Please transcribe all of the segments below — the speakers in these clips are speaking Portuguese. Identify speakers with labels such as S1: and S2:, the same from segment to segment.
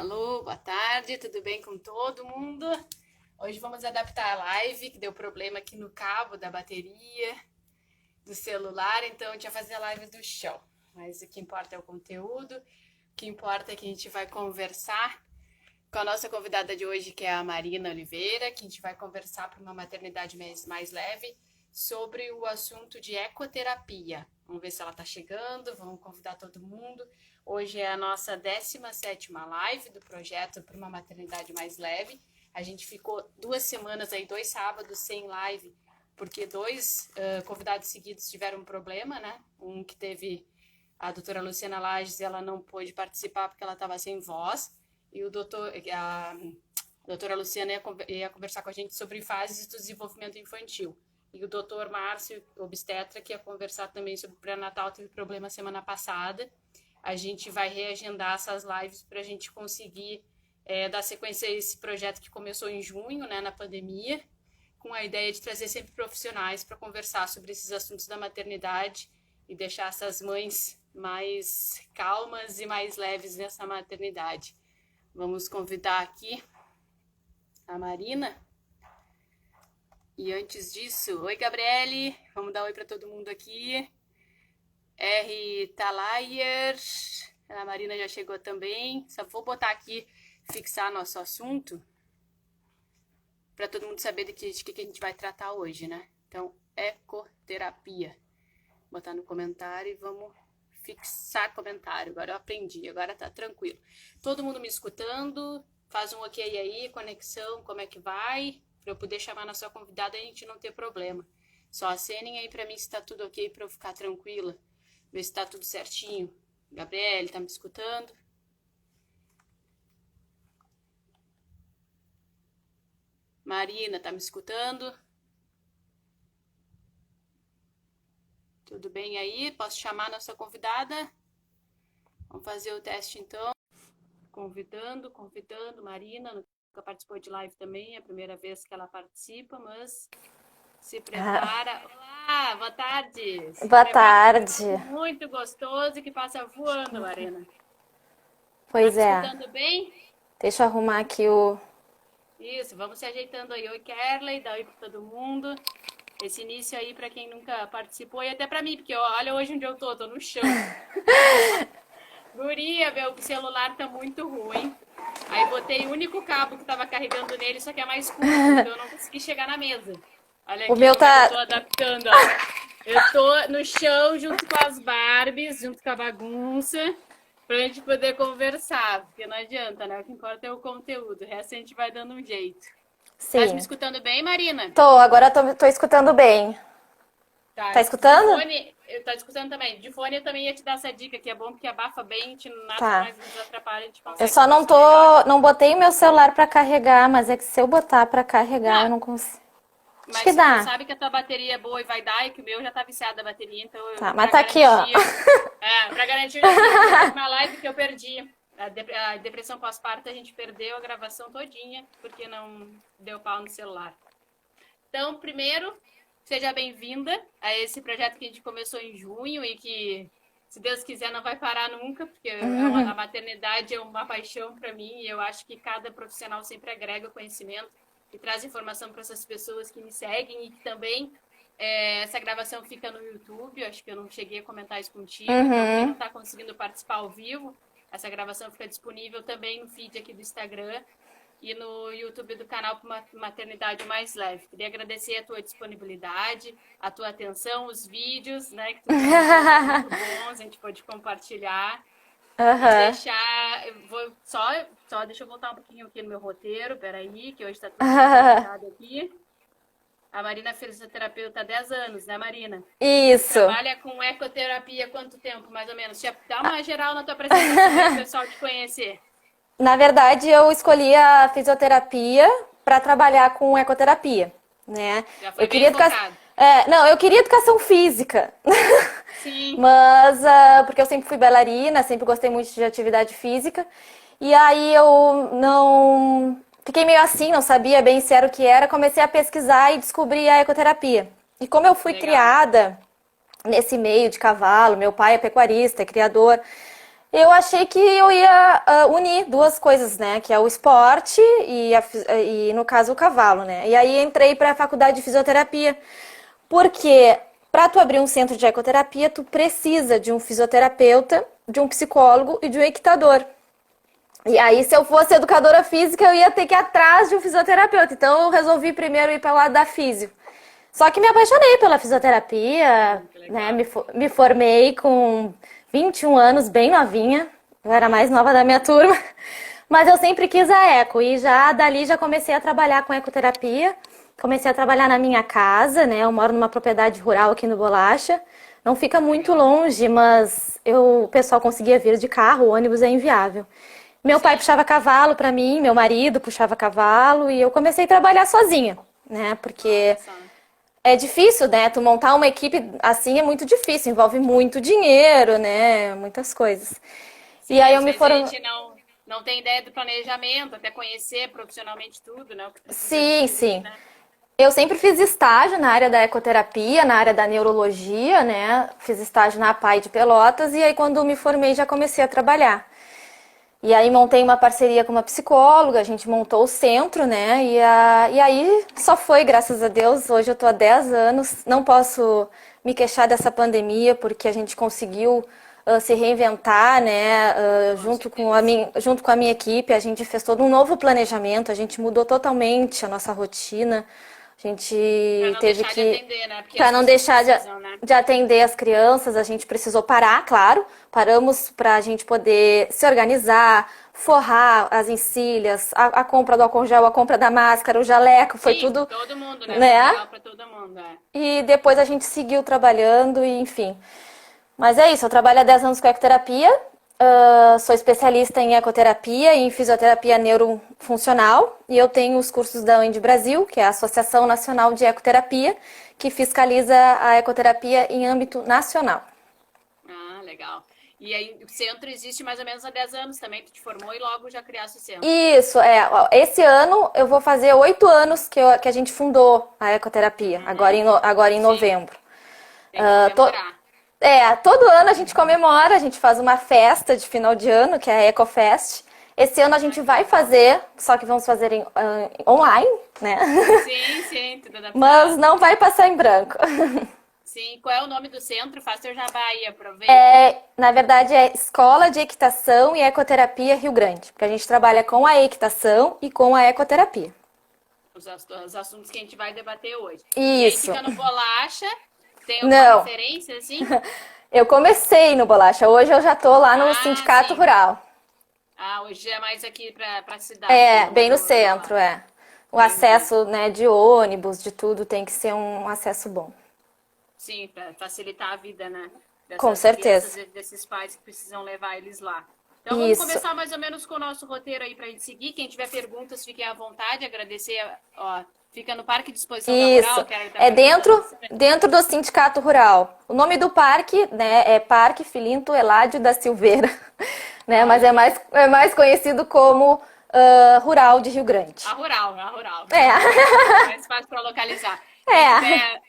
S1: Alô, boa tarde, tudo bem com todo mundo? Hoje vamos adaptar a live, que deu problema aqui no cabo da bateria do celular, então a gente vai fazer a live do chão. Mas o que importa é o conteúdo, o que importa é que a gente vai conversar com a nossa convidada de hoje, que é a Marina Oliveira, que a gente vai conversar para uma maternidade mais leve sobre o assunto de ecoterapia. Vamos ver se ela está chegando, vamos convidar todo mundo. Hoje é a nossa 17ª live do projeto para uma maternidade mais leve. A gente ficou 2 semanas aí, 2 sábados sem live, porque 2 convidados seguidos tiveram um problema, né? Um que teve a doutora Luciana Lages, ela não pôde participar porque ela estava sem voz, e a doutora Luciana ia conversar com a gente sobre fases do desenvolvimento infantil. E o doutor Márcio, obstetra, que ia conversar também sobre pré-natal, teve problema semana passada. A gente vai reagendar essas lives para a gente conseguir dar sequência a esse projeto que começou em junho, né, na pandemia, com a ideia de trazer sempre profissionais para conversar sobre esses assuntos da maternidade e deixar essas mães mais calmas e mais leves nessa maternidade. Vamos convidar aqui a Marina. E antes disso, oi Gabriele, vamos dar oi para todo mundo aqui. R. Talayer, a Marina já chegou também. Só vou botar aqui, fixar nosso assunto, para todo mundo saber de que a gente vai tratar hoje, né? Então, ecoterapia. Vou botar no comentário e vamos fixar comentário. Agora eu aprendi, agora tá tranquilo. Todo mundo me escutando? Faz um ok aí, conexão, como é que vai? Para eu poder chamar nossa convidada e a gente não ter problema. Só acenem aí para mim se tá tudo ok, para eu ficar tranquila. Ver se tá tudo certinho. Gabriele, tá me escutando? Marina, tá me escutando? Tudo bem aí? Posso chamar a nossa convidada? Vamos fazer o teste então. Convidando, Marina, nunca participou de live também, é a primeira vez que ela participa, mas se prepara. Olá, boa tarde.
S2: Boa tarde.
S1: Muito gostoso que passa voando, Marina.
S2: Pois
S1: tá me
S2: é.
S1: escutando bem?
S2: Deixa eu arrumar aqui o...
S1: Isso, vamos se ajeitando aí. Oi, Kerley, dá oi para todo mundo. Esse início aí para quem nunca participou e até para mim, porque olha hoje onde eu tô no chão. Guria, meu celular tá muito ruim. Aí botei o único cabo que tava carregando nele, só que é mais curto, então eu não consegui chegar na mesa. Olha aqui
S2: O meu
S1: como é que eu tô
S2: tá...
S1: adaptando, ó. Eu tô no chão junto com as Barbies, junto com a bagunça, pra gente poder conversar, porque não adianta, né? O que importa é o conteúdo, o resto a gente vai dando um jeito. Tá me
S2: Sim.
S1: escutando bem, Marina?
S2: Agora tô escutando bem. Tá escutando?
S1: De fone, eu tô escutando também. De fone eu também ia te dar essa dica, que é bom porque abafa bem, a gente, nada
S2: Tá.
S1: mais nos atrapalha, a gente
S2: Eu
S1: consegue
S2: só
S1: conversar melhor.
S2: não botei o meu celular pra carregar, mas é que se eu botar pra carregar, eu
S1: Não,
S2: não consigo. Acho
S1: mas
S2: que
S1: se tu
S2: dá.
S1: sabe que a tua bateria é boa e vai dar, e que o meu já tá viciado da bateria, então
S2: Tá, mas
S1: pra
S2: tá aqui, ó.
S1: garantir. Pra garantir, eu já fiz uma live que eu perdi. A depressão pós-parto, a gente perdeu a gravação todinha, porque não deu pau no celular. Então, primeiro, seja bem-vinda a esse projeto que a gente começou em junho e que, se Deus quiser, não vai parar nunca, porque a maternidade é uma paixão para mim e eu acho que cada profissional sempre agrega conhecimento e traz informação para essas pessoas que me seguem e que também essa gravação fica no YouTube. Eu acho que eu não cheguei a comentar isso contigo, então quem não está conseguindo participar ao vivo, essa gravação fica disponível também no feed aqui do Instagram e no YouTube do canal para Maternidade Mais Leve. Queria agradecer a tua disponibilidade, a tua atenção, os vídeos, né, que tu fez muito bons, a gente pode compartilhar. E deixar, deixa eu voltar um pouquinho aqui no meu roteiro, peraí, que hoje está tudo organizado aqui. A Marina é fisioterapeuta há 10 anos, né, Marina?
S2: Isso.
S1: Trabalha com ecoterapia há quanto tempo, mais ou menos? Dá uma geral na tua apresentação para o pessoal te conhecer.
S2: Na verdade, eu escolhi a fisioterapia para trabalhar com ecoterapia, né?
S1: Já foi bem focado.
S2: Não, eu queria educação física.
S1: Sim.
S2: Mas, porque eu sempre fui bailarina, sempre gostei muito de atividade física. E aí eu não... Fiquei meio assim, não sabia bem se era o que era. Comecei a pesquisar e descobri a ecoterapia. E como eu fui criada nesse meio de cavalo, meu pai é pecuarista, é criador... Eu achei que eu ia unir duas coisas, né? Que é o esporte e no caso, o cavalo, né? E aí entrei para a faculdade de fisioterapia, porque para tu abrir um centro de ecoterapia, tu precisa de um fisioterapeuta, de um psicólogo e de um equitador. E aí, se eu fosse educadora física, eu ia ter que ir atrás de um fisioterapeuta. Então, eu resolvi primeiro ir pelo lado da físio. Só que me apaixonei pela fisioterapia,
S1: Que
S2: né?
S1: legal.
S2: Me formei com 21 anos, bem novinha. Eu era a mais nova da minha turma. Mas eu sempre quis a eco e já dali já comecei a trabalhar com ecoterapia. Comecei a trabalhar na minha casa, né? Eu moro numa propriedade rural aqui no Bolacha. Não fica muito
S1: Legal.
S2: longe, mas o pessoal conseguia vir de carro, o ônibus é inviável. Meu pai
S1: Sim,
S2: puxava cavalo pra mim, meu marido puxava cavalo e eu comecei a trabalhar sozinha, né? Porque
S1: olha só.
S2: é difícil, né? Tu montar uma equipe assim é muito difícil, envolve muito dinheiro, né? Muitas coisas. E
S1: Sim,
S2: aí eu
S1: às
S2: me
S1: vezes a
S2: formei.
S1: gente não tem ideia do planejamento, até conhecer profissionalmente tudo, né? O que precisa
S2: Sim,
S1: adquirir,
S2: sim.
S1: né?
S2: Eu sempre fiz estágio na área da ecoterapia, na área da neurologia, né? Fiz estágio na APAE de Pelotas e aí quando me formei já comecei a trabalhar. E aí montei uma parceria com uma psicóloga, a gente montou o centro, né? E aí só foi, graças a Deus, hoje eu tô há 10 anos, não posso me queixar dessa pandemia, porque a gente conseguiu se reinventar, né?
S1: Com certeza.
S2: Junto com a minha equipe, a gente fez todo um novo planejamento, a gente mudou totalmente a nossa rotina, a
S1: Para
S2: gente
S1: não
S2: teve
S1: deixar de
S2: que
S1: atender, né? Porque
S2: para
S1: as
S2: não
S1: pessoas
S2: deixar
S1: precisam, né?
S2: de atender as crianças, a gente precisou parar, claro. Paramos para a gente poder se organizar, forrar as encilhas, a compra do álcool gel, a compra da máscara, o jaleco, foi
S1: Sim,
S2: tudo,
S1: todo mundo, né?
S2: né?
S1: Material para todo mundo, é.
S2: E depois a gente seguiu trabalhando e enfim. Mas é isso, eu trabalho há 10 anos com ecoterapia, sou especialista em ecoterapia e em fisioterapia neurofuncional e eu tenho os cursos da ANDE Brasil, que é a Associação Nacional de Ecoterapia, que fiscaliza a ecoterapia em âmbito nacional.
S1: Ah, legal. E aí, o centro existe mais ou menos há 10 anos também. Tu te formou e logo já criaste o centro.
S2: Isso, esse ano eu vou fazer 8 anos que a gente fundou a ecoterapia, agora
S1: Uhum.
S2: agora em
S1: Sim,
S2: novembro.
S1: tem que
S2: Ah, to-
S1: comemorar.
S2: todo ano a gente comemora, a gente faz uma festa de final de ano, que é a EcoFest. Esse ano a
S1: Ah,
S2: gente
S1: que
S2: vai
S1: legal.
S2: fazer, só que vamos fazer online, né?
S1: Sim, sim, tudo
S2: Mas
S1: adaptado.
S2: não vai passar em branco.
S1: Sim, qual é o nome do centro? Faz teu jabá aí, aproveita.
S2: Na verdade, é Escola de Equitação e Ecoterapia Rio Grande, porque a gente trabalha com a equitação e com a ecoterapia.
S1: Os assuntos que a gente vai debater hoje. E aí
S2: Isso.
S1: fica no Bolacha. Tem alguma
S2: Não,
S1: referência, assim?
S2: eu comecei no Bolacha, hoje eu já tô lá no
S1: Ah,
S2: Sindicato
S1: sim.
S2: Rural.
S1: Ah, hoje é mais aqui pra cidade,
S2: É,
S1: não
S2: bem no
S1: no
S2: centro, é. O
S1: Entendi.
S2: acesso, né, de ônibus, de tudo, tem que ser um acesso bom.
S1: Sim, para facilitar a vida, né?
S2: Com
S1: Dessas crianças
S2: certeza.
S1: e desses pais que precisam levar eles lá. Então vamos
S2: Isso.
S1: começar mais ou menos com o nosso roteiro aí para a gente seguir. Quem tiver perguntas, fiquem à vontade. Agradecer, ó, fica no Parque de Exposição da
S2: Isso.
S1: Rural, quero estar
S2: É
S1: perguntando.
S2: dentro do Sindicato Rural. O nome do parque, né, é Parque Filinto Eládio da Silveira, né, mas
S1: Olha,
S2: é mais conhecido como Rural de Rio Grande.
S1: a rural.
S2: É.
S1: Mais fácil para localizar.
S2: É.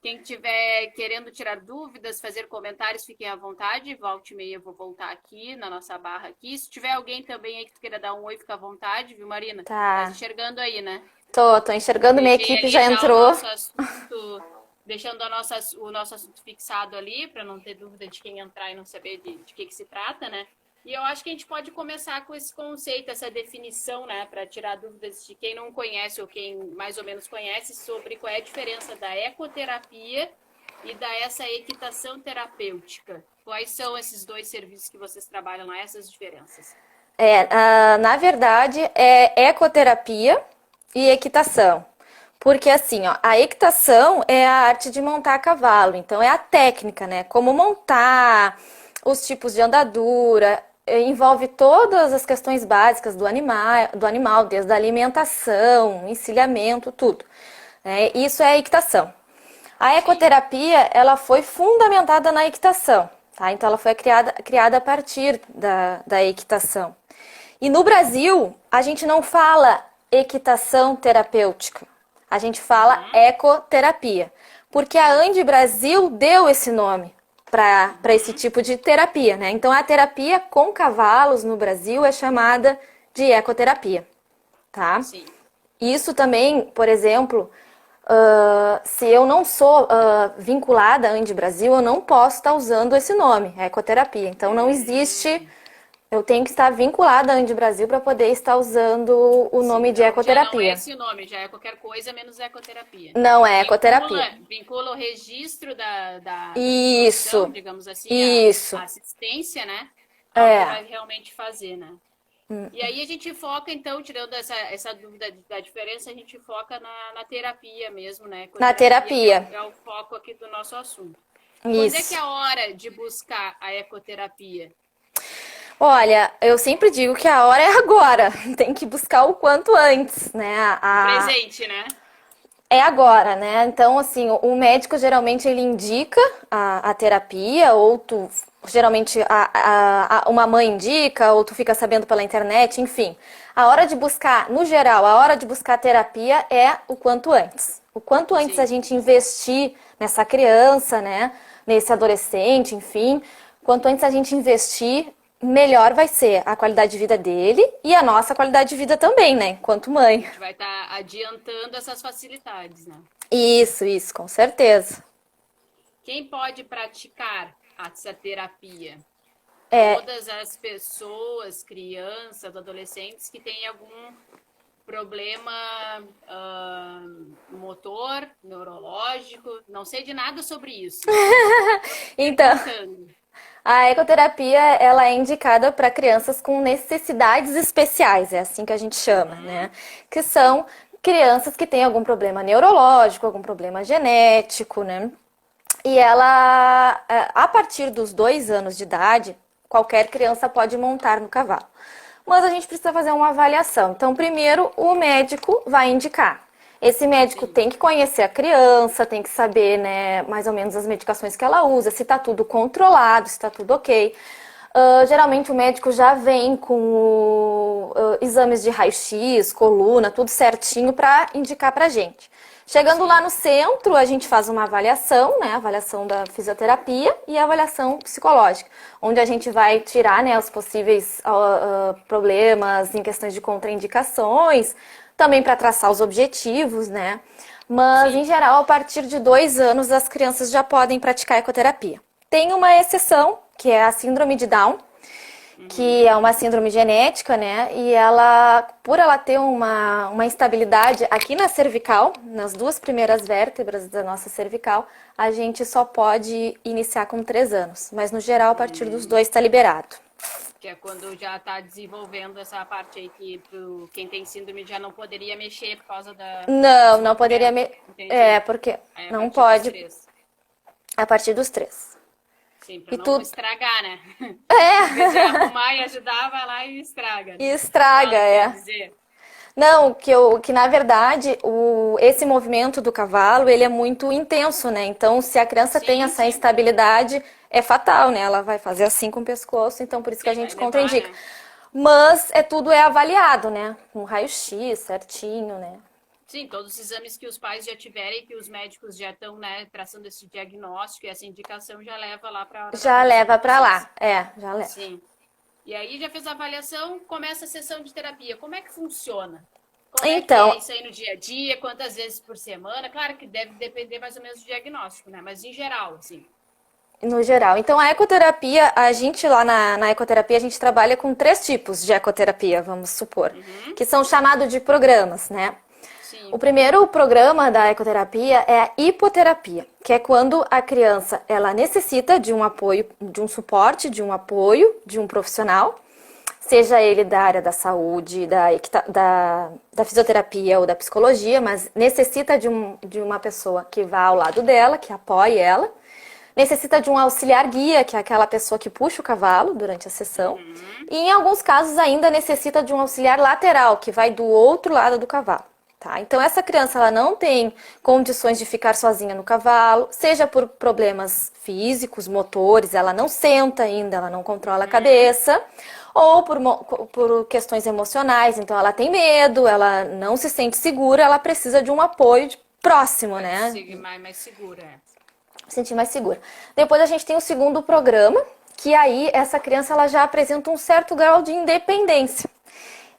S1: Quem tiver querendo tirar dúvidas, fazer comentários, fiquem à vontade. Volte e meia, eu vou voltar aqui na nossa barra aqui. Se tiver alguém também aí que queira dar um oi, fica à vontade, viu, Marina? Tá
S2: Tá.
S1: enxergando aí, né?
S2: Tô enxergando, minha
S1: Deixei
S2: equipe
S1: ali
S2: já
S1: já o
S2: entrou.
S1: nosso assunto, deixando o nosso assunto fixado ali, para não ter dúvida de quem entrar e não saber de que se trata, né? E eu acho que a gente pode começar com esse conceito, essa definição, né, para tirar dúvidas de quem não conhece ou quem mais ou menos conhece sobre qual é a diferença da ecoterapia e da essa equitação terapêutica. Quais são esses dois serviços que vocês trabalham lá, essas diferenças?
S2: Na verdade, é ecoterapia e equitação. Porque assim, ó, a equitação é a arte de montar cavalo, então é a técnica, né? Como montar, os tipos de andadura, envolve todas as questões básicas do animal, desde a alimentação, encilhamento, tudo. Né? Isso é a equitação. A
S1: Sim.
S2: ecoterapia, ela foi fundamentada na equitação, tá? Então ela foi criada a partir da equitação. E no Brasil, a gente não fala equitação terapêutica, a gente fala
S1: Uhum.
S2: ecoterapia, porque a
S1: Isso.
S2: Ande Brasil deu esse nome para esse tipo de terapia, né? Então, a terapia com cavalos no Brasil é chamada de ecoterapia, tá?
S1: Sim.
S2: Isso também, por exemplo, se eu não sou vinculada à Andi Brasil, eu não posso estar usando esse nome, ecoterapia. Então, não existe. Eu tenho que estar vinculada à Andi Brasil para poder estar usando o
S1: Sim,
S2: nome de
S1: então já não é
S2: ecoterapia.
S1: esse o nome, já é qualquer coisa menos ecoterapia.
S2: Não é
S1: Vincula,
S2: ecoterapia.
S1: vincula o registro da profissão,
S2: Isso,
S1: digamos assim,
S2: isso.
S1: a assistência, né? Ao que
S2: É.
S1: vai realmente fazer, né? E aí a gente foca, então, tirando essa dúvida da diferença, a gente foca na terapia mesmo, né?
S2: Na
S1: Ecoterapia, que
S2: terapia.
S1: é o foco aqui do nosso assunto. Quando é que é
S2: Isso.
S1: a hora de buscar a ecoterapia?
S2: Olha, eu sempre digo que a hora é agora. Tem que buscar o quanto antes, né?
S1: O presente, né?
S2: É agora, né? Então, assim, o médico geralmente ele indica a terapia, ou tu, geralmente uma mãe indica, ou tu fica sabendo pela internet, enfim. A hora de buscar, no geral, a hora de buscar terapia é o quanto antes. O quanto antes a
S1: Sim.
S2: gente investir nessa criança, né? Nesse adolescente, enfim. Quanto antes a gente investir, melhor vai ser a qualidade de vida dele e a nossa qualidade de vida também, né? Enquanto
S1: A
S2: mãe.
S1: gente vai estar adiantando essas facilidades, né?
S2: Isso, com certeza.
S1: Quem pode praticar essa terapia?
S2: É,
S1: Todas as pessoas, crianças, adolescentes que têm algum problema motor, neurológico, não sei de nada sobre isso. Estou
S2: então,
S1: perguntando.
S2: a ecoterapia ela é indicada para crianças com necessidades especiais, é assim que a gente chama, né? Que
S1: Sim,
S2: são crianças que têm algum problema neurológico, algum problema genético, né? E ela, a partir dos 2 anos de idade, qualquer criança pode montar no cavalo. Mas a gente precisa fazer uma avaliação. Então, primeiro, o médico vai indicar. Esse médico
S1: sim,
S2: tem que conhecer a criança, tem que saber, né, mais ou menos as medicações que ela usa, se está tudo controlado, se está tudo ok. Geralmente o médico já vem com exames de raio-x, coluna, tudo certinho para indicar para gente. Chegando lá
S1: sim,
S2: no centro, a gente faz uma avaliação, né? Avaliação da fisioterapia e a avaliação psicológica, onde a gente vai tirar, né, os possíveis problemas em questões de contraindicações, também para traçar os objetivos, né? Mas, em
S1: sim.
S2: geral, a partir de 2 anos, as crianças já podem praticar ecoterapia. Tem uma exceção, que é a síndrome de Down, que
S1: Uhum.
S2: é uma síndrome genética, né? E ela, por ela ter uma instabilidade aqui na cervical, nas duas primeiras vértebras da nossa cervical, a gente só pode iniciar com 3 anos. Mas no geral, a partir dos 2 está liberado.
S1: Que é quando já está desenvolvendo essa parte aí que quem tem síndrome já não poderia mexer por causa do
S2: Não, não poderia.
S1: desenvolvimento. Entendi.
S2: É, porque
S1: Aí a
S2: não
S1: partir dos
S2: pode
S1: 3.
S2: a partir dos 3.
S1: Sim, para
S2: E
S1: não
S2: tudo.
S1: estragar, né? Em vez de
S2: É,
S1: arrumar e ajudar, vai lá e estraga,
S2: e
S1: né?
S2: estraga,
S1: Fala, quer
S2: é.
S1: dizer.
S2: Não, que na verdade esse movimento do cavalo ele é muito intenso, né? Então, se a criança tem
S1: Sim,
S2: essa
S1: sim.
S2: instabilidade, é fatal, né? Ela vai fazer assim com o pescoço, então por isso que a
S1: Sim, vai
S2: gente
S1: levar,
S2: contraindica.
S1: né?
S2: Mas tudo é avaliado, né? Com raio-x certinho, né?
S1: Sim, todos os exames que os pais já tiverem, que os médicos já estão, né, traçando esse diagnóstico e essa indicação já leva lá para a hora da
S2: Já
S1: avaliação de
S2: leva pra
S1: vocês.
S2: lá. É, já leva.
S1: Sim. E aí já fez a avaliação, começa a sessão de terapia. Como é que funciona? Como é que é
S2: Então,
S1: isso aí no dia a dia? Quantas vezes por semana? Claro que deve depender mais ou menos do diagnóstico, né? Mas em geral, assim.
S2: no geral. Então, a ecoterapia, a gente lá na ecoterapia, a gente trabalha com 3 tipos de ecoterapia, vamos supor,
S1: Uhum.
S2: que são chamados de programas, né? O
S1: Sim.
S2: primeiro programa da ecoterapia é a hipoterapia, que é quando a criança ela necessita de um apoio, de um suporte, de um apoio de um profissional, seja ele da área da saúde, da fisioterapia ou da psicologia, mas necessita de uma pessoa que vá ao lado dela, que apoie ela. Necessita de um auxiliar guia, que é aquela pessoa que puxa o cavalo durante a sessão.
S1: Uhum.
S2: E em alguns casos ainda necessita de um auxiliar lateral, que vai do outro lado do cavalo. Tá? Então essa criança ela não tem condições de ficar sozinha no cavalo, seja por problemas físicos, motores, ela não senta ainda, ela não controla a
S1: Uhum.
S2: cabeça, ou por questões emocionais, então ela tem medo, ela não se sente segura, ela precisa de um apoio próximo,
S1: Vai
S2: né?
S1: seguir mais segura. É.
S2: se sentir mais segura. Depois a gente tem o segundo programa, que aí essa criança ela já apresenta um certo grau de independência.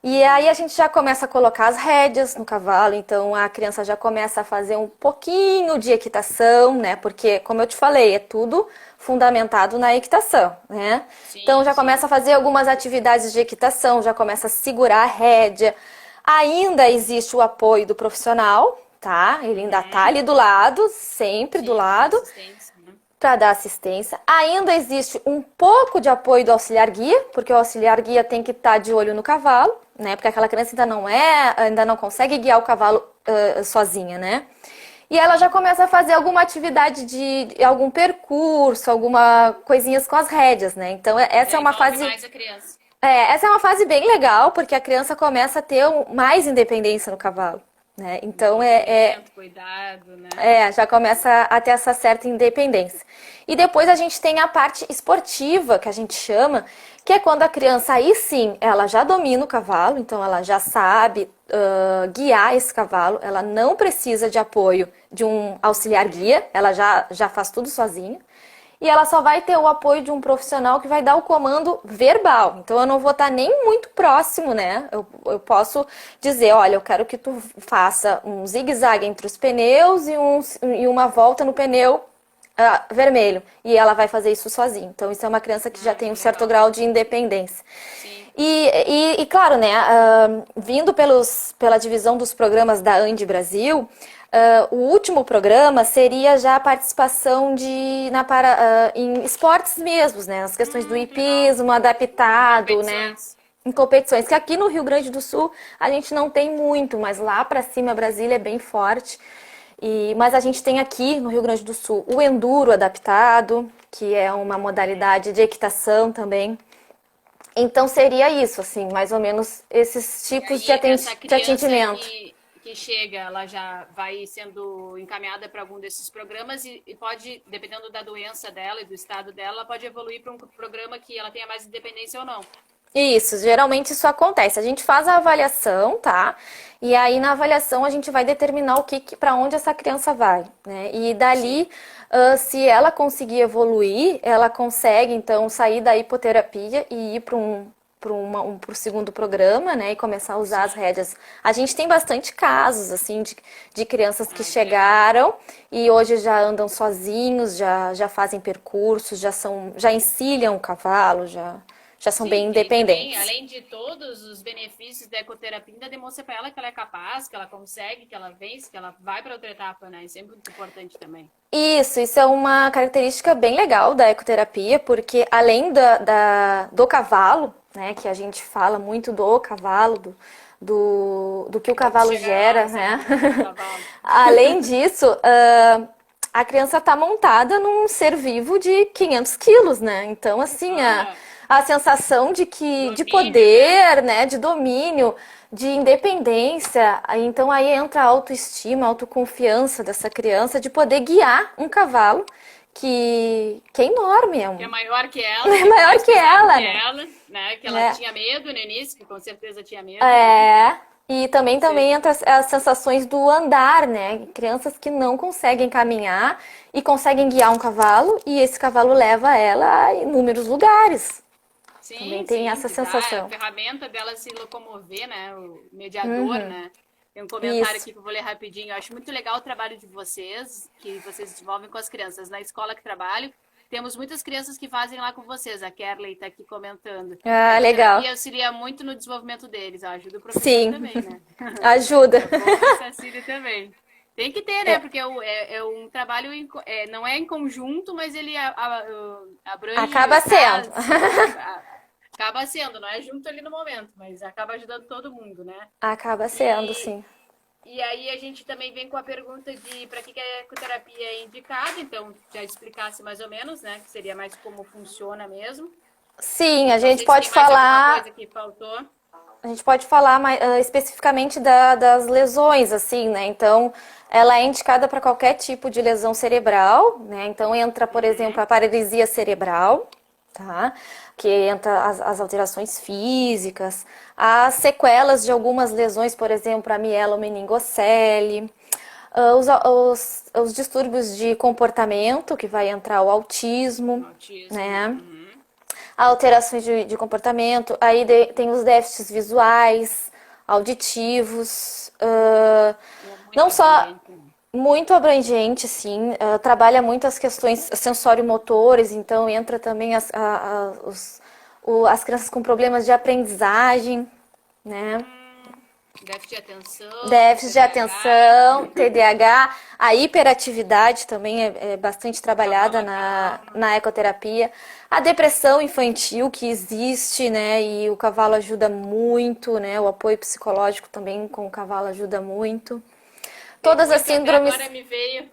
S2: E aí a gente já começa a colocar as rédeas no cavalo, então a criança já começa a fazer um pouquinho de equitação, né? Porque, como eu te falei, é tudo fundamentado na equitação, né?
S1: Sim,
S2: Então já
S1: sim.
S2: começa a fazer algumas atividades de equitação, já começa a segurar a rédea. Ainda existe o apoio do profissional, tá? Ele ainda tá ali do lado, sempre do
S1: Sim, pra dar
S2: lado,
S1: assistência, né?
S2: para dar assistência. Ainda existe um pouco de apoio do auxiliar guia, porque o auxiliar guia tem que estar de olho no cavalo, né? Porque aquela criança ainda não consegue guiar o cavalo sozinha, né? E ela já começa a fazer alguma atividade de algum percurso, alguma coisinhas com as rédeas, né? Então essa
S1: Já
S2: é uma
S1: envolve
S2: fase
S1: mais a criança.
S2: essa é uma fase bem legal, porque a criança começa a ter mais independência no cavalo, né? Então
S1: Movimento, cuidado, né?
S2: já começa a ter essa certa independência. E depois a gente tem a parte esportiva, que a gente chama, que é quando a criança, aí sim, ela já domina o cavalo, então ela já sabe guiar esse cavalo, ela não precisa de apoio de um auxiliar guia, ela já faz tudo sozinha. E ela só vai ter o apoio de um profissional que vai dar o comando verbal. Então eu não vou estar nem muito próximo, né? Eu posso dizer, olha, eu quero que tu faça um zigue-zague entre os pneus e uma volta no pneu vermelho. E ela vai fazer isso sozinha. Então isso é uma criança que já tem um certo grau de independência.
S1: Sim.
S2: E claro, né, vindo pela divisão dos programas da Andi Brasil, o último programa seria já a participação em esportes mesmos, né? As questões do hipismo adaptado, né?
S1: Competições.
S2: Em competições, que aqui no Rio Grande do Sul a gente não tem muito, mas lá pra cima Brasília é bem forte. Mas a gente tem aqui no Rio Grande do Sul o enduro adaptado, que é uma modalidade de equitação também. Então seria isso, assim, mais ou menos esses
S1: E
S2: tipos
S1: aí, essa
S2: de
S1: criança
S2: atendimento.
S1: que chega, ela já vai sendo encaminhada para algum desses programas e pode, dependendo da doença dela e do estado dela, ela pode evoluir para um programa que ela tenha mais independência ou não.
S2: Isso, geralmente isso acontece. A gente faz a avaliação, tá? E aí na avaliação a gente vai determinar para onde essa criança vai, né? E
S1: Sim.
S2: dali, se ela conseguir evoluir, ela consegue então sair da hipoterapia e ir pro segundo programa, né? E começar a usar as rédeas. A gente tem bastante casos, assim, de crianças que
S1: Ah, que legal.
S2: chegaram e hoje já andam sozinhos, já fazem percursos, já encilham o cavalo, já são bem
S1: Sim, e também,
S2: independentes.
S1: além de todos os benefícios da ecoterapia, ainda demonstra para ela que ela é capaz, que ela consegue, que ela vence, que ela vai para outra etapa, né? Isso é muito importante também.
S2: Isso é uma característica bem legal da ecoterapia, porque além do cavalo, né, que a gente fala muito do cavalo, do que o
S1: Vamos
S2: cavalo
S1: chegar lá
S2: gera,
S1: nessa
S2: né?
S1: parte do cavalo.
S2: Além disso, a criança está montada num ser vivo de 500 quilos, né? Então, assim,
S1: Ah,
S2: a sensação de
S1: domínio, né?
S2: poder, né, de domínio, de independência, então aí entra a autoestima, a autoconfiança dessa criança de poder guiar um cavalo que é enorme,
S1: Que é maior que ela,
S2: é
S1: que é
S2: maior
S1: mais
S2: que
S1: pesado
S2: ela,
S1: que
S2: né?
S1: ela, né? Que ela
S2: É,
S1: tinha medo no início, que com certeza tinha medo, né?
S2: É, e também
S1: Sim.
S2: entra as sensações do andar, né? Crianças que não conseguem caminhar e conseguem guiar um cavalo e esse cavalo leva ela a inúmeros lugares. Também
S1: Sim,
S2: tem
S1: sim,
S2: essa
S1: que dá a
S2: sensação.
S1: ferramenta dela se locomover, né? O mediador, né? Tem um comentário
S2: Isso.
S1: aqui que eu vou ler rapidinho. Eu acho muito legal o trabalho de vocês, que vocês desenvolvem com as crianças. Na escola que trabalho, temos muitas crianças que fazem lá com vocês. A Kerley está aqui comentando. A
S2: Ah, legal.
S1: ecoterapia auxilia muito no desenvolvimento deles. Ó, ajuda o professor
S2: Sim,
S1: também, né?
S2: ajuda.
S1: É bom esse auxílio também. Tem que ter, né?
S2: É,
S1: Porque é um trabalho, não é em conjunto, mas ele abrange
S2: acaba
S1: a
S2: sendo.
S1: casa, acaba sendo, não é junto ali no momento, mas acaba ajudando todo mundo, né?
S2: Acaba sendo,
S1: E,
S2: sim.
S1: e aí a gente também vem com a pergunta de para que a ecoterapia é indicada, então já explicasse mais ou menos, né? Que seria mais como funciona mesmo.
S2: Sim, a
S1: Não
S2: gente
S1: sei se
S2: pode
S1: tem mais alguma
S2: falar
S1: coisa que faltou.
S2: A gente pode falar mais, especificamente das lesões, assim, né? Então, ela é indicada para qualquer tipo de lesão cerebral, né? Então, entra, por exemplo, a paralisia cerebral, tá? Que entra as alterações físicas, as sequelas de algumas lesões, por exemplo, a mielomeningocele, Os distúrbios de comportamento, que vai entrar o autismo,
S1: Autismo.
S2: né?
S1: Uhum.
S2: Alterações de comportamento, aí tem os déficits visuais, auditivos,
S1: É muito
S2: não só
S1: abrangente, né?
S2: muito abrangente, sim, trabalha muito as questões sensório-motores, então entra também as crianças com problemas de aprendizagem, né?
S1: Déficit de atenção,
S2: Déficit de
S1: TDAH,
S2: atenção, TDAH, a hiperatividade também é bastante
S1: cavalo
S2: trabalhada
S1: acalma.
S2: na ecoterapia. A depressão infantil que existe, né? E o cavalo ajuda muito, né? O apoio psicológico também com o cavalo ajuda muito.
S1: Tem
S2: Todas as
S1: muito, até
S2: síndromes.
S1: agora me veio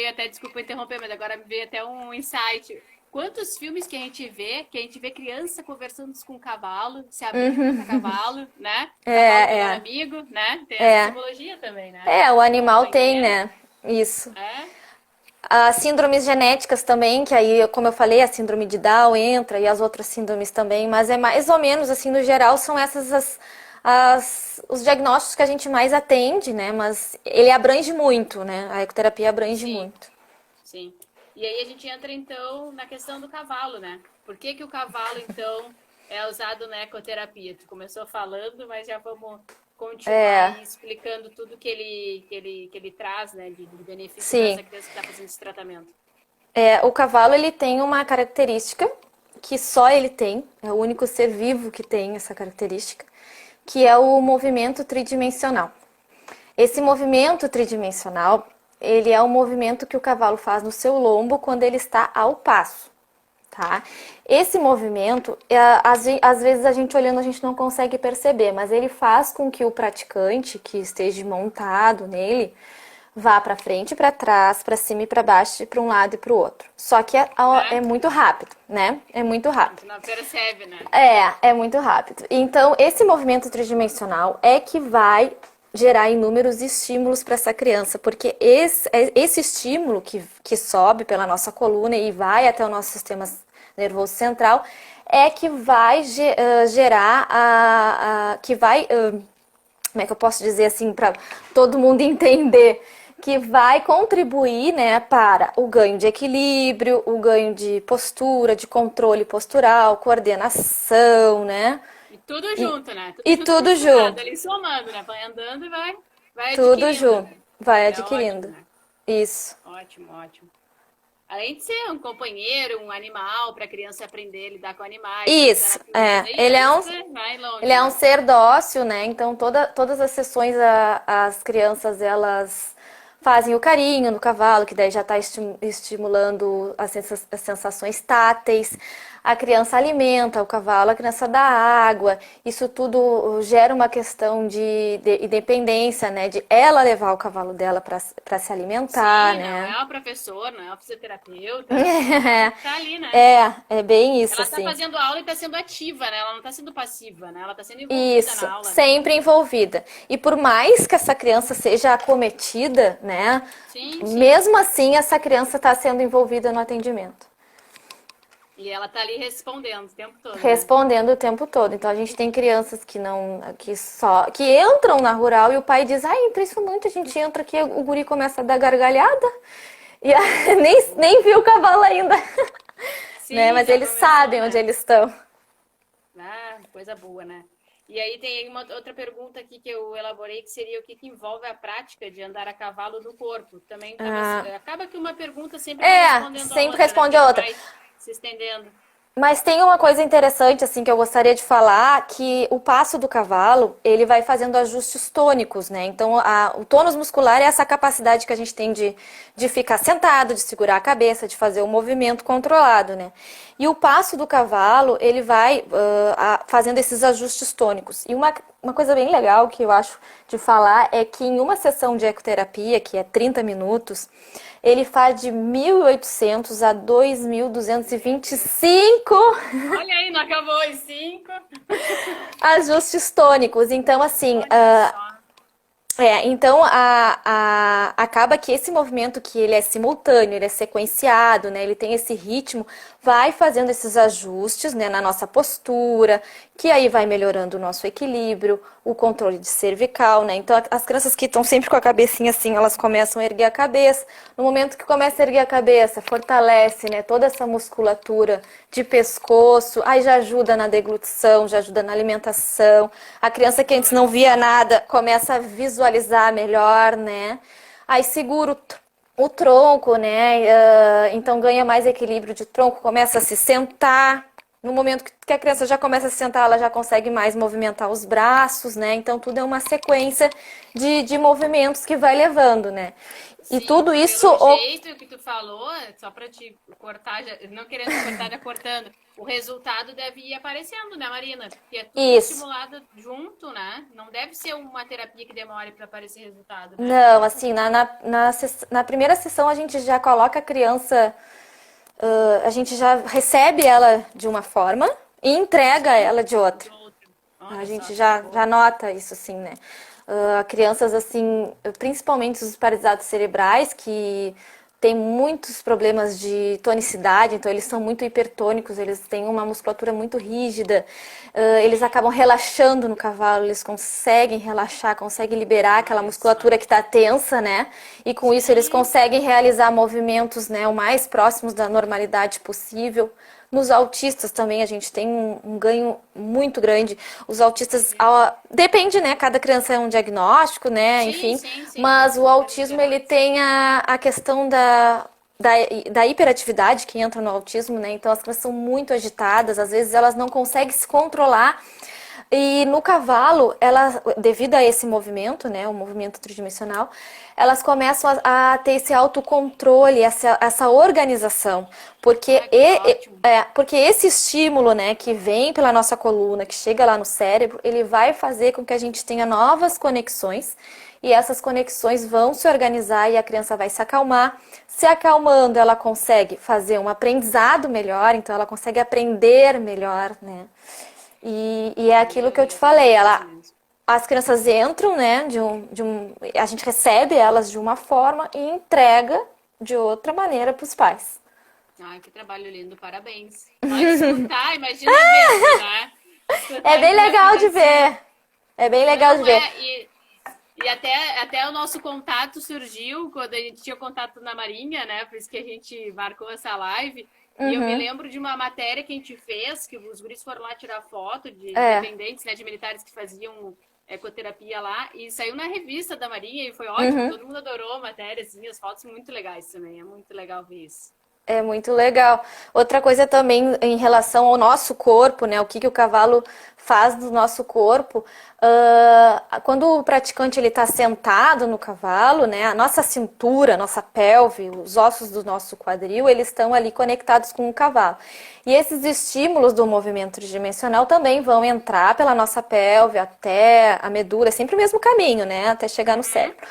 S1: até, desculpa interromper, mas agora me veio até um insight. Quantos filmes que a gente vê criança conversando com o cavalo, se abrindo para cavalo, né? Cavalo
S2: É,
S1: melhor
S2: é,
S1: amigo, né? Tem essa
S2: é.
S1: simbologia também, né?
S2: O animal tem,
S1: Companheiro,
S2: né? Isso.
S1: é?
S2: As síndromes genéticas também, que aí, como eu falei, a síndrome de Down entra e as outras síndromes também, mas é mais ou menos assim, no geral, são essas os diagnósticos que a gente mais atende, né? Mas ele abrange muito, né? A ecoterapia abrange
S1: Sim,
S2: muito.
S1: sim. E aí a gente entra então na questão do cavalo, né? Por que que o cavalo então é usado na ecoterapia? Tu começou falando, mas já vamos continuar
S2: É,
S1: aí explicando tudo que ele traz, né, de benefício para
S2: sim.
S1: essa criança que está fazendo esse tratamento.
S2: O cavalo ele tem uma característica que só ele tem, é o único ser vivo que tem essa característica, que é o movimento tridimensional. Esse movimento tridimensional, ele é o movimento que o cavalo faz no seu lombo quando ele está ao passo, tá? Esse movimento, às vezes a gente olhando a gente não consegue perceber, mas ele faz com que o praticante que esteja montado nele vá para frente, para trás, para cima e para baixo, para um lado e para o outro. Só que é
S1: Né?
S2: muito rápido, né? É muito
S1: A
S2: rápido.
S1: gente não percebe, né?
S2: É muito rápido. Então, esse movimento tridimensional é que vai gerar inúmeros estímulos para essa criança, porque esse estímulo que sobe pela nossa coluna e vai até o nosso sistema nervoso central é que vai gerar que vai, como é que eu posso dizer assim, para todo mundo entender, que vai contribuir, né, para o ganho de equilíbrio, o ganho de postura, de controle postural, coordenação, né?
S1: E tudo
S2: E,
S1: junto, né? Tudo
S2: e
S1: junto
S2: tudo
S1: misturado,
S2: junto,
S1: ali somando, né? Vai andando e vai
S2: tudo
S1: adquirindo,
S2: junto,
S1: né?
S2: vai
S1: É ótimo,
S2: adquirindo.
S1: né?
S2: Isso,
S1: Ótimo, ótimo. Além de ser um companheiro, um animal, para a criança aprender a lidar com animais, conhecer a
S2: isso,
S1: natureza, e
S2: ele
S1: aí
S2: é um,
S1: você vai
S2: ele
S1: longe,
S2: é um
S1: né?
S2: ser dócil, né? Então todas as sessões as crianças elas fazem o carinho no cavalo, que daí já está estimulando as sensações táteis. A criança alimenta o cavalo, a criança dá água. Isso tudo gera uma questão de independência, né? De ela levar o cavalo dela para se alimentar,
S1: Sim, não
S2: né?
S1: é o professor, não é o fisioterapeuta, ela tá ali, né?
S2: É bem isso,
S1: Ela tá
S2: assim.
S1: fazendo aula e tá sendo ativa, né? Ela não tá sendo passiva, né? Ela tá sendo envolvida
S2: Isso,
S1: na aula, né?
S2: sempre envolvida. E por mais que essa criança seja acometida, né?
S1: Sim, sim.
S2: Mesmo assim, essa criança está sendo envolvida no atendimento,
S1: E ela tá ali respondendo o tempo todo, né?
S2: respondendo o tempo todo. Então a gente tem crianças que entram na rural e o pai diz: "Ai, impressionante, a gente entra aqui, o guri começa a dar gargalhada e nem viu o cavalo ainda", né?
S1: Sim,
S2: Mas
S1: já
S2: eles
S1: começou,
S2: sabem onde
S1: né?
S2: eles estão.
S1: Ah, coisa boa, né? E aí tem uma outra pergunta aqui que eu elaborei, que seria o que que envolve a prática de andar a cavalo no corpo. Também tava,
S2: Ah,
S1: acaba que uma pergunta sempre vai respondendo a
S2: sempre
S1: outra, né?
S2: responde
S1: Porque a
S2: a
S1: gente
S2: outra.
S1: vai se estendendo.
S2: Mas tem uma coisa interessante assim que eu gostaria de falar, que o passo do cavalo, ele vai fazendo ajustes tônicos, né? Então, o tônus muscular é essa capacidade que a gente tem de ficar sentado, de segurar a cabeça, de fazer o movimento controlado, né? E o passo do cavalo, ele vai fazendo esses ajustes tônicos. E uma coisa bem legal que eu acho de falar é que em uma sessão de ecoterapia, que é 30 minutos, ele faz de 1.800 a
S1: Meu Deus.
S2: 2.225
S1: Olha aí, não acabou os cinco.
S2: ajustes tônicos. Então, assim,
S1: Olha só.
S2: então acaba que esse movimento que ele é simultâneo, ele é sequenciado, né? Ele tem esse ritmo, vai fazendo esses ajustes, né, na nossa postura, que aí vai melhorando o nosso equilíbrio, o controle de cervical, né? Então, as crianças que estão sempre com a cabecinha assim, elas começam a erguer a cabeça. No momento que começa a erguer a cabeça, fortalece, né, toda essa musculatura de pescoço, aí já ajuda na deglutição, já ajuda na alimentação. A criança que antes não via nada começa a visualizar melhor, né? Aí segura o tronco, né? Então ganha mais equilíbrio de tronco, começa a se sentar. No momento que a criança já começa a se sentar, ela já consegue mais movimentar os braços, né? Então tudo é uma sequência de movimentos que vai levando, né? E
S1: Sim,
S2: tudo isso.
S1: pelo jeito que tu falou, só para te cortar, não querendo te cortar, já cortando, o resultado deve ir aparecendo, né, Marina? Porque é tudo
S2: Isso.
S1: estimulado junto, né? Não deve ser uma terapia que demore para aparecer resultado, né?
S2: Não, assim, na primeira sessão a gente já coloca a criança, a gente já recebe ela de uma forma e entrega
S1: Sim,
S2: ela de outra.
S1: de outro.
S2: A
S1: Olha só,
S2: gente
S1: que
S2: já
S1: bom.
S2: nota isso, assim, né? Crianças, assim, principalmente os paralisados cerebrais, que têm muitos problemas de tonicidade, então eles são muito hipertônicos, eles têm uma musculatura muito rígida, eles acabam relaxando no cavalo, eles conseguem relaxar, conseguem liberar aquela
S1: Olha só.
S2: musculatura que está tensa, né? E com isso eles
S1: Sim,
S2: conseguem realizar movimentos, né, o mais próximos da normalidade possível. Nos autistas também a gente tem um ganho muito grande. Os autistas, depende, né? Cada criança é um diagnóstico, né?
S1: sim,
S2: Enfim,
S1: sim, sim,
S2: mas o
S1: não temos
S2: autismo ele
S1: padrões.
S2: tem a questão da, da hiperatividade que entra no autismo, né? Então as crianças são muito agitadas, às vezes elas não conseguem se controlar. E no cavalo, ela, devido a esse movimento, né, o movimento tridimensional, elas começam a ter esse autocontrole, essa organização, porque,
S1: Ah, que ótimo.
S2: porque esse estímulo, né, que vem pela nossa coluna, que chega lá no cérebro, ele vai fazer com que a gente tenha novas conexões, e essas conexões vão se organizar e a criança vai se acalmar. Se acalmando, ela consegue fazer um aprendizado melhor, então ela consegue aprender melhor, né? E é aquilo que eu te
S1: Melhoria,
S2: falei,
S1: isso mesmo.
S2: as crianças entram, né, a gente recebe elas de uma forma e entrega de outra maneira para os pais.
S1: Ai, que trabalho lindo, parabéns. Só de escutar, imagina vendo, né?
S2: É
S1: Escutar
S2: bem
S1: isso já
S2: legal
S1: fica
S2: de
S1: assim.
S2: ver. É bem legal de
S1: Não
S2: ver.
S1: é, e até o nosso contato surgiu quando a gente tinha contato na Marinha, né? Por isso que a gente marcou essa live. E eu me
S2: Uhum.
S1: lembro de uma matéria que a gente fez, que os guris foram lá tirar foto de
S2: É.
S1: dependentes, né, de militares que faziam ecoterapia lá, e saiu na revista da Marinha e foi ótimo,
S2: Uhum.
S1: todo mundo adorou a matéria, assim, as fotos muito legais também, é muito legal ver isso.
S2: É muito legal. Outra coisa também em relação ao nosso corpo, né? O que o cavalo faz do nosso corpo. Quando o praticante ele está sentado no cavalo, né? A nossa cintura, a nossa pelve, os ossos do nosso quadril, eles estão ali conectados com o cavalo. E esses estímulos do movimento tridimensional também vão entrar pela nossa pelve até a medula, é sempre o mesmo caminho, né? Até chegar no
S1: Uhum.
S2: cérebro.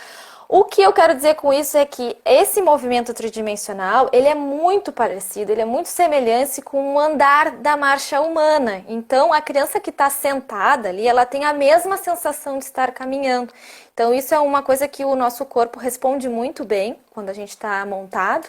S2: O que eu quero dizer com isso é que esse movimento tridimensional, ele é muito parecido, ele é muito semelhante com o andar da marcha humana. Então, a criança que está sentada ali, ela tem a mesma sensação de estar caminhando. Então, isso é uma coisa que o nosso corpo responde muito bem quando a gente está montado,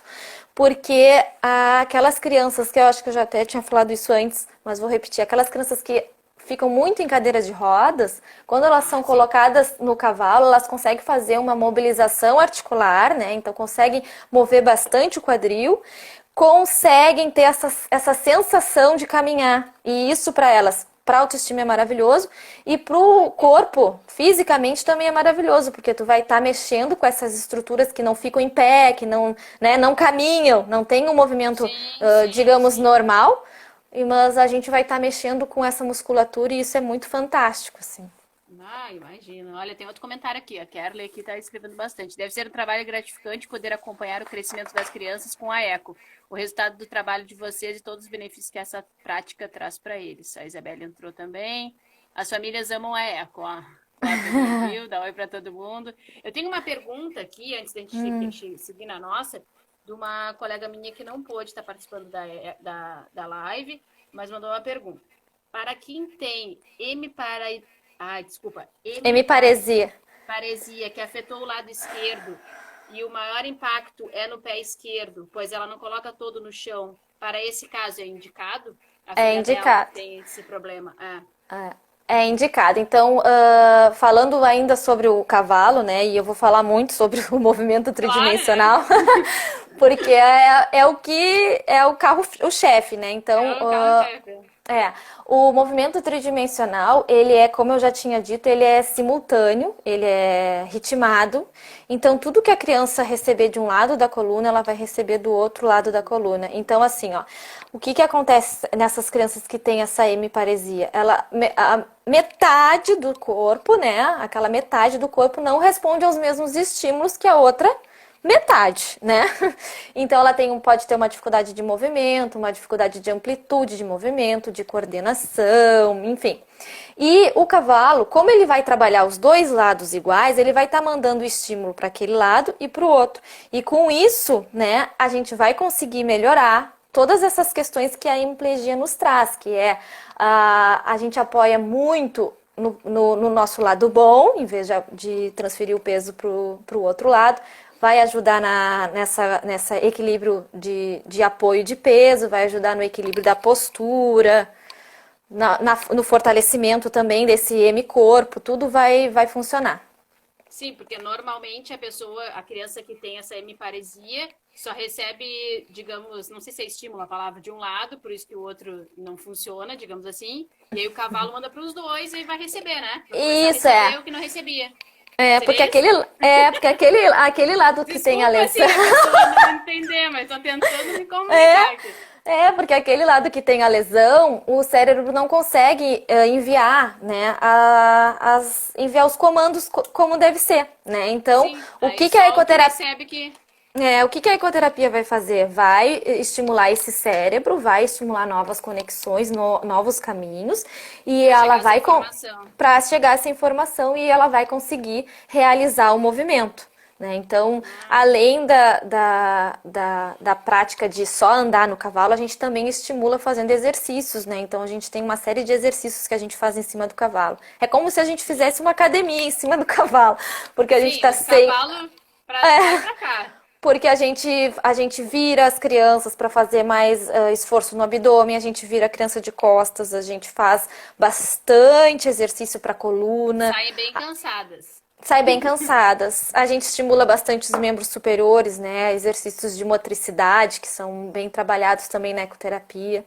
S2: porque aquelas crianças, que eu acho que eu já até tinha falado isso antes, mas vou repetir, aquelas crianças que ficam muito em cadeiras de rodas, quando elas
S1: Ah,
S2: são
S1: sim.
S2: colocadas no cavalo, elas conseguem fazer uma mobilização articular, né? Então conseguem mover bastante o quadril, conseguem ter essa sensação de caminhar. E isso para elas, para a autoestima é maravilhoso e para o corpo, fisicamente também é maravilhoso, porque tu vai estar mexendo com essas estruturas que não ficam em pé, que não, né, não caminham, não tem um movimento,
S1: Sim, sim,
S2: digamos,
S1: sim.
S2: normal. Mas a gente vai estar mexendo com essa musculatura e isso é muito fantástico, assim.
S1: Ah, imagina. Olha, tem outro comentário aqui. A Kerley aqui está escrevendo bastante. Deve ser um trabalho gratificante poder acompanhar o crescimento das crianças com a eco. O resultado do trabalho de vocês e todos os benefícios que essa prática traz para eles. A Isabelle entrou também. As famílias amam a eco, ó. Lá pro Brasil, dá oi para todo mundo. Eu tenho uma pergunta aqui, antes da gente seguir na nossa, de uma colega minha que não pôde estar participando da live, mas mandou uma pergunta. Para quem tem desculpa,
S2: Hemiparesia.
S1: hemiparesia, que afetou o lado esquerdo, e o maior impacto é no pé esquerdo, pois ela não coloca todo no chão. para esse caso é indicado? A
S2: É
S1: filha dela
S2: indicado.
S1: tem esse problema.
S2: É indicado. Então, falando ainda sobre o cavalo, né? E eu vou falar muito sobre o movimento
S1: Claro, né?
S2: tridimensional, porque é o que é o carro, o chefe, né? Então,
S1: É o carro-chefe.
S2: é, o movimento tridimensional, ele é, como eu já tinha dito, ele é simultâneo, ele é ritmado. Então, tudo que a criança receber de um lado da coluna, ela vai receber do outro lado da coluna. Então, assim, ó, o que que acontece nessas crianças que têm essa hemiparesia? A metade do corpo, né? Aquela metade do corpo não responde aos mesmos estímulos que a outra metade, né? Então ela pode ter uma dificuldade de movimento, uma dificuldade de amplitude de movimento, de coordenação, enfim. E o cavalo, como ele vai trabalhar os dois lados iguais, ele vai estar mandando estímulo para aquele lado e para o outro. E com isso, né, a gente vai conseguir melhorar todas essas questões que a hemiplegia nos traz, que é a gente apoia muito no nosso lado bom, em vez de transferir o peso para o outro lado, vai ajudar nessa equilíbrio de apoio de peso, vai ajudar no equilíbrio da postura, no fortalecimento também desse hemicorpo, tudo vai funcionar.
S1: Sim, porque normalmente a criança que tem essa hemiparesia, só recebe, digamos, não sei se é estímulo a palavra, de um lado, por isso que o outro não funciona, digamos assim. E aí o cavalo manda para os dois e vai receber, né? Vai começar a
S2: Isso
S1: receber o que não recebia.
S2: porque
S1: Seria isso?
S2: aquele lado que tem a
S1: Desculpa, assim,
S2: lesão.
S1: a pessoa não entender, mas tô tentando me comunicar aqui.
S2: Porque aquele lado que tem a lesão, o cérebro não consegue enviar, né, enviar os comandos como deve ser, né? Então,
S1: Sim,
S2: o
S1: aí
S2: que que a
S1: só o que
S2: ecoterapia
S1: recebe que...
S2: o que que a ecoterapia vai fazer? Vai estimular esse cérebro, vai estimular novas conexões, novos caminhos, e
S1: Pra
S2: ela
S1: chegar essa
S2: vai
S1: informação.
S2: para chegar essa informação e ela vai conseguir realizar o movimento. Né? Então,
S1: Ah,
S2: além da prática de só andar no cavalo, a gente também estimula fazendo exercícios, né? Então, a gente tem uma série de exercícios que a gente faz em cima do cavalo. É como se a gente fizesse uma academia em cima do cavalo, porque a gente
S1: sim,
S2: está
S1: o
S2: sem.
S1: cavalo pra lá e pra cá.
S2: Porque a gente vira as crianças para fazer mais esforço no abdômen, a gente vira a criança de costas, a gente faz bastante exercício para a coluna,
S1: Saem bem cansadas.
S2: sai bem cansadas. A gente estimula bastante os membros superiores, né? Exercícios de motricidade, que são bem trabalhados também na ecoterapia.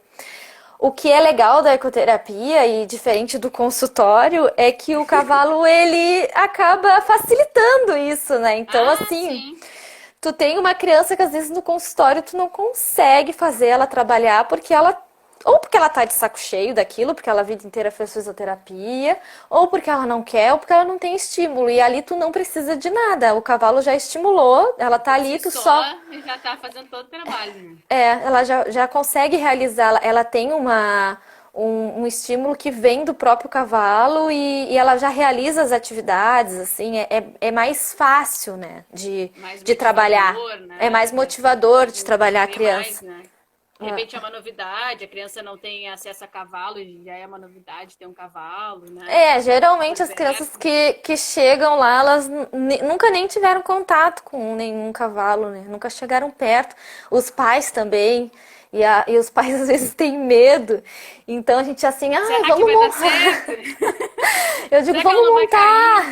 S2: O que é legal da ecoterapia e diferente do consultório é que o cavalo ele acaba facilitando isso, né? Então,
S1: Ah,
S2: assim,
S1: sim.
S2: tu tem uma criança que às vezes no consultório tu não consegue fazer ela trabalhar ou porque ela tá de saco cheio daquilo, porque ela a vida inteira fez fisioterapia, ou porque ela não quer, ou porque ela não tem estímulo. E ali tu não precisa de nada. O cavalo já estimulou, ela tá
S1: Por
S2: ali,
S1: si
S2: tu
S1: só,
S2: só
S1: já tá fazendo todo o trabalho, né?
S2: ela já consegue realizar, ela tem um estímulo que vem do próprio cavalo e ela já realiza as atividades, assim, é mais fácil, né,
S1: Mais
S2: de trabalhar.
S1: motivador,
S2: É
S1: né?
S2: mais motivador de trabalhar a
S1: Desenvolver mais,
S2: criança.
S1: né? De repente é uma novidade, a criança não tem acesso a cavalo e já é uma novidade ter um cavalo, né?
S2: Geralmente
S1: Por
S2: as crianças
S1: perto.
S2: que chegam lá, elas nunca nem tiveram contato com nenhum cavalo, né? Nunca chegaram perto. Os pais também. E os pais às vezes têm medo. Então a gente assim, ai,
S1: Será que
S2: vamos
S1: vai dar
S2: montar.
S1: certo?
S2: Eu digo,
S1: Será que ela
S2: vamos
S1: não vai
S2: montar.
S1: cair?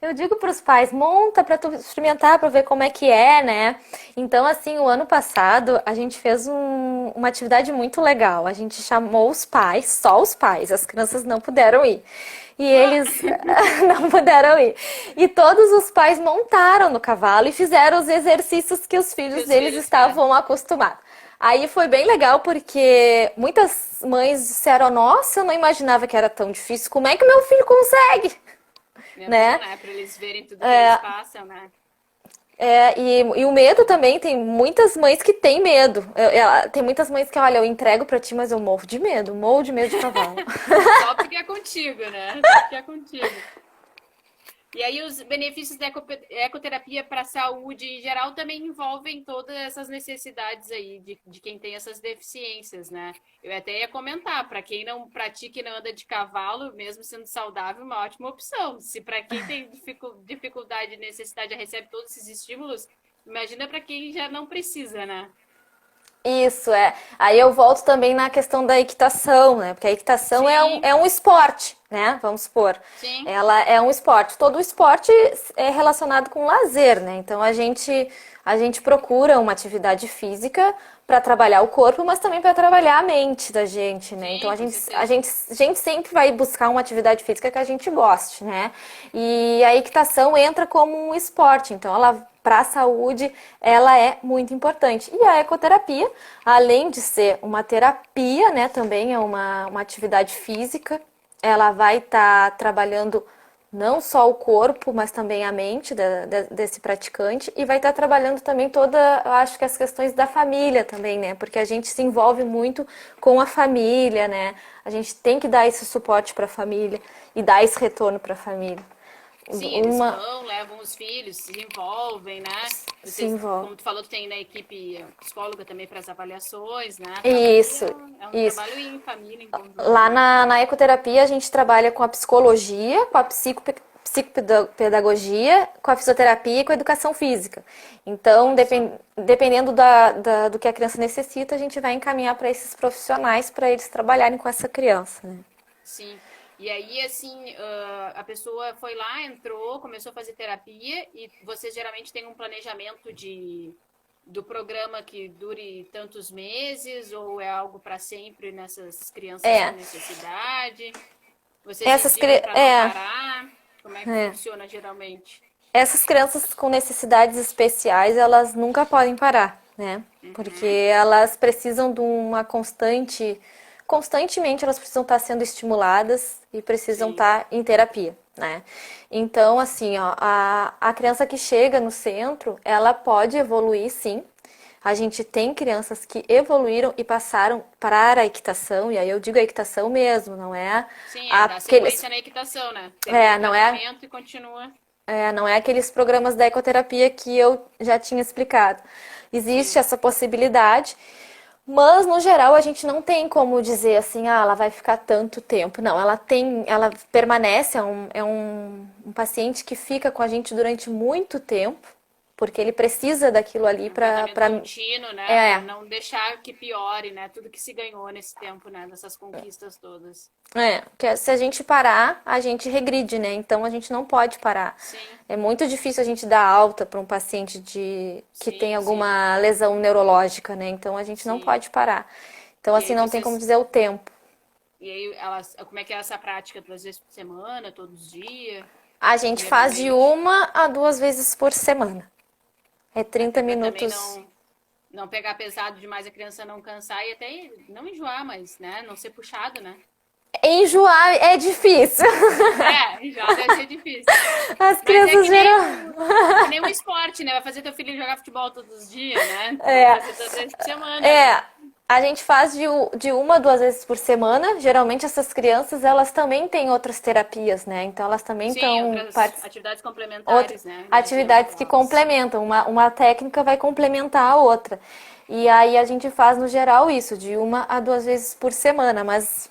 S2: Eu digo para os pais, monta para tu experimentar, para ver como é que é, né? Então, assim, o ano passado a gente fez uma atividade muito legal. A gente chamou os pais, só os pais, as crianças não puderam ir. E
S1: Ah,
S2: eles não puderam ir. E todos os pais montaram no cavalo e fizeram os exercícios que os
S1: que
S2: filhos
S1: os
S2: deles
S1: filhos fazem.
S2: estavam acostumados. Aí foi bem legal porque muitas mães disseram: Nossa, eu não imaginava que era tão difícil. Como é que meu filho consegue?
S1: É bom,
S2: Né?
S1: né? Para eles verem tudo que eles passam, né?
S2: E o medo também, tem muitas mães que têm medo. Tem muitas mães que, olha, eu entrego pra ti, mas eu morro de medo de cavalo.
S1: Só porque é contigo, né? Só porque é contigo. E aí os benefícios da ecoterapia para a saúde em geral também envolvem todas essas necessidades aí de quem tem essas deficiências, né? Eu até ia comentar, para quem não pratica e não anda de cavalo, mesmo sendo saudável, uma ótima opção. Se para quem tem dificuldade e necessidade já recebe todos esses estímulos, imagina para quem já não precisa, né?
S2: Isso é. Aí eu volto também na questão da equitação, né? Porque a equitação
S1: Sim,
S2: é um esporte, né? Vamos supor.
S1: sim,
S2: Ela é um esporte. Todo esporte é relacionado com lazer, né? Então a gente procura uma atividade física para trabalhar o corpo, mas também para trabalhar a mente da gente, né? Então
S1: sim, com certeza.
S2: a gente sempre vai buscar uma atividade física que a gente goste, né? E a equitação entra como um esporte, então ela para a saúde, ela é muito importante. E a ecoterapia, além de ser uma terapia, né, também é uma atividade física, ela vai estar trabalhando não só o corpo, mas também a mente desse praticante e vai estar trabalhando também toda, eu acho que as questões da família também, né? Porque a gente se envolve muito com a família, né? A gente tem que dar esse suporte para a família e dar esse retorno para a família.
S1: Sim, eles
S2: Uma
S1: vão, levam os filhos, se envolvem, né?
S2: se
S1: Vocês,
S2: envolve.
S1: como tu falou, tu tem na equipe psicóloga também para as avaliações, né? Acaba que
S2: Isso,
S1: é um
S2: isso.
S1: trabalho em família, em conjunto,
S2: Lá
S1: né?
S2: na ecoterapia a gente trabalha com a psicologia, com a psicopedagogia, com a fisioterapia e com a educação física. Então,
S1: Olha só.
S2: dependendo do que a criança necessita, a gente vai encaminhar para esses profissionais para eles trabalharem com essa criança, né?
S1: Sim. E aí, assim, a pessoa foi lá, entrou, começou a fazer terapia e vocês geralmente têm um planejamento do programa que dure tantos meses ou é algo para sempre nessas crianças com
S2: É,
S1: necessidade? Vocês
S2: essas,
S1: indicam para não
S2: é,
S1: parar? Como é que
S2: é.
S1: funciona geralmente?
S2: Essas crianças com necessidades especiais, elas nunca podem parar, né? Porque
S1: Uhum,
S2: elas precisam de uma constantemente elas precisam estar sendo estimuladas e precisam
S1: sim.
S2: estar em terapia, né? Então, assim, ó, a criança que chega no centro, ela pode evoluir, sim. A gente tem crianças que evoluíram e passaram para a equitação, e aí eu digo a equitação mesmo, não é
S1: Sim, é dar
S2: aqueles,
S1: sequência na equitação, né? Termina o
S2: não é
S1: tratamento e continua.
S2: não é aqueles programas da ecoterapia que eu já tinha explicado. Existe
S1: Sim,
S2: essa possibilidade, mas no geral a gente não tem como dizer assim, ah, ela vai ficar tanto tempo. Não, ela permanece, um paciente que fica com a gente durante muito tempo, porque ele precisa daquilo ali
S1: um tratamento
S2: para
S1: contínuo, né? Para
S2: é,
S1: não deixar que piore, né? Tudo que se ganhou nesse tempo, né? Dessas conquistas todas.
S2: Porque se a gente parar, a gente regride, né? Então a gente não pode parar.
S1: Sim,
S2: É muito difícil a gente dar alta para um paciente que tem
S1: sim, sim,
S2: alguma lesão neurológica, né? Então a gente não
S1: sim.
S2: pode parar. Então
S1: E
S2: assim
S1: aí
S2: não tem como
S1: vocês.
S2: dizer o tempo.
S1: E aí elas. Como é que é essa prática? 2 vezes por semana, todos os dias?
S2: A gente faz de
S1: Geralmente.
S2: 1 a 2 vezes por semana. É
S1: Até
S2: 30
S1: para também
S2: minutos.
S1: não pegar pesado demais, a criança não cansar e até não enjoar, mas, né? Não ser puxado, né?
S2: Enjoar é difícil.
S1: É, já deve ser difícil.
S2: As
S1: Mas é
S2: crianças geral.
S1: que nem um esporte, né? Vai fazer teu filho jogar futebol todos os dias, né? Tem que
S2: É,
S1: fazer 2 vezes por semana, né?
S2: É, a gente faz de 1 a 2 vezes por semana. Geralmente essas crianças, elas também têm outras terapias, né? Então elas também
S1: Sim,
S2: estão
S1: outras atividades
S2: outra,
S1: complementares, né? Não adianta
S2: atividades que
S1: aquelas.
S2: complementam. Uma técnica vai complementar a outra. E aí a gente faz no geral isso, de 1 a 2 vezes por semana, mas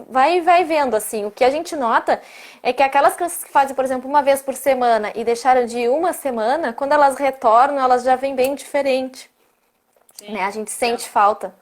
S2: vai vendo assim. O que a gente nota é que aquelas crianças que fazem, por exemplo, 1 vez por semana e deixaram de 1 semana, quando elas retornam, elas já vêm bem diferente, né? A
S1: Sim,
S2: gente
S1: já,
S2: sente falta.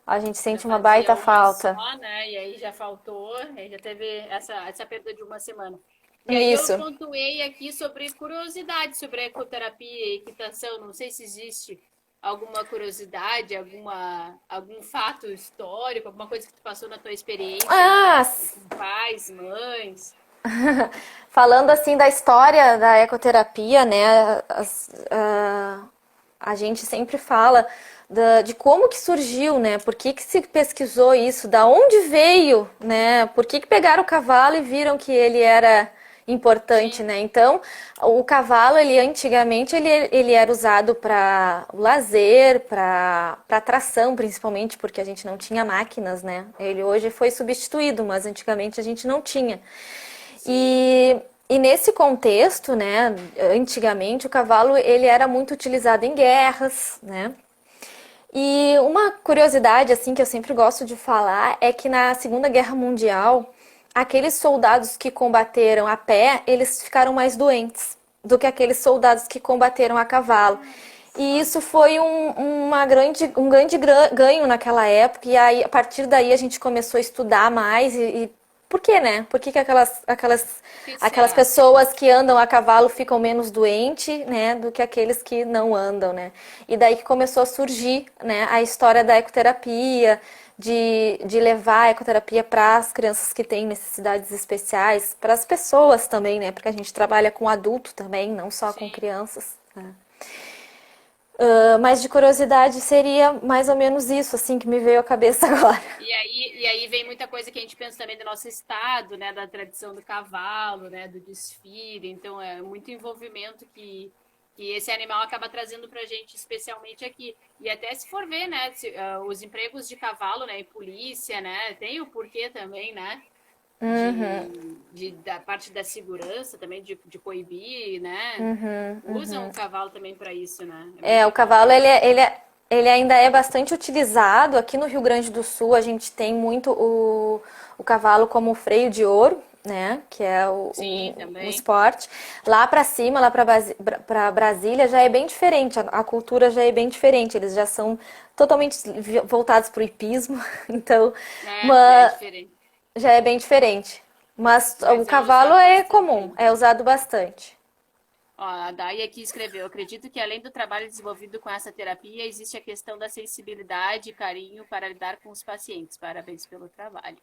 S2: A gente
S1: já
S2: sente uma
S1: fazia
S2: baita
S1: uma
S2: falta.
S1: só, né? E aí já faltou, aí já teve essa perda de uma semana. E aí eu
S2: Isso.
S1: pontuei aqui sobre curiosidade sobre a ecoterapia e equitação. Não sei se existe alguma curiosidade, algum fato histórico, alguma coisa que tu passou na tua experiência
S2: Ah,
S1: com pais, mães.
S2: falando assim da história da ecoterapia, né? A gente sempre fala de como que surgiu, né? Por que que se pesquisou isso? Da onde veio, né? Por que que pegaram o cavalo e viram que ele era importante,
S1: Sim,
S2: né? Então, o cavalo, ele antigamente, ele era usado para lazer, para tração, principalmente, porque a gente não tinha máquinas, né? Ele hoje foi substituído, mas antigamente a gente não tinha.
S1: sim.
S2: E nesse contexto, né, antigamente o cavalo ele era muito utilizado em guerras, né? E uma curiosidade assim que eu sempre gosto de falar é que na Segunda Guerra Mundial, aqueles soldados que combateram a pé, eles ficaram mais doentes do que aqueles soldados que combateram a cavalo. E isso foi um grande ganho naquela época. E aí, a partir daí, a gente começou a estudar mais. E por quê, né? Por que que
S1: O que
S2: aquelas
S1: será?
S2: pessoas que andam a cavalo ficam menos doentes, né? Do que aqueles que não andam, né? E daí que começou a surgir, né? A história da ecoterapia, de levar a ecoterapia para as crianças que têm necessidades especiais, para as pessoas também, né? Porque a gente trabalha com adulto também, não só com
S1: Sim.
S2: crianças, né? Mas de curiosidade seria mais ou menos isso, assim, que me veio à cabeça agora.
S1: E aí vem muita coisa que a gente pensa também do nosso estado, né? Da tradição do cavalo, né? Do desfile. Então é muito envolvimento que esse animal acaba trazendo pra gente, especialmente aqui. E até se for ver, né? Os empregos de cavalo, né? E polícia, né? Tem o porquê também, né? Da parte da segurança também, de coibir, né? Usam o cavalo também para isso, né? É
S2: É,
S1: muito
S2: o cavalo,
S1: importante.
S2: ele ainda é bastante utilizado. Aqui no Rio Grande do Sul, a gente tem muito o cavalo como freio de ouro, né? Que é
S1: Sim,
S2: um
S1: também.
S2: esporte. Lá pra cima, lá pra Brasília, já é bem diferente. A cultura já é bem diferente. Eles já são totalmente voltados pro hipismo. Então,
S1: Já é
S2: uma,
S1: diferente.
S2: já é bem diferente. Mas o
S1: Mas é
S2: cavalo
S1: usado
S2: é
S1: bastante
S2: comum,
S1: ainda.
S2: é usado bastante.
S1: Ó, a Dai aqui escreveu: acredito que além do trabalho desenvolvido com essa terapia, existe a questão da sensibilidade e carinho para lidar com os pacientes. Parabéns pelo trabalho.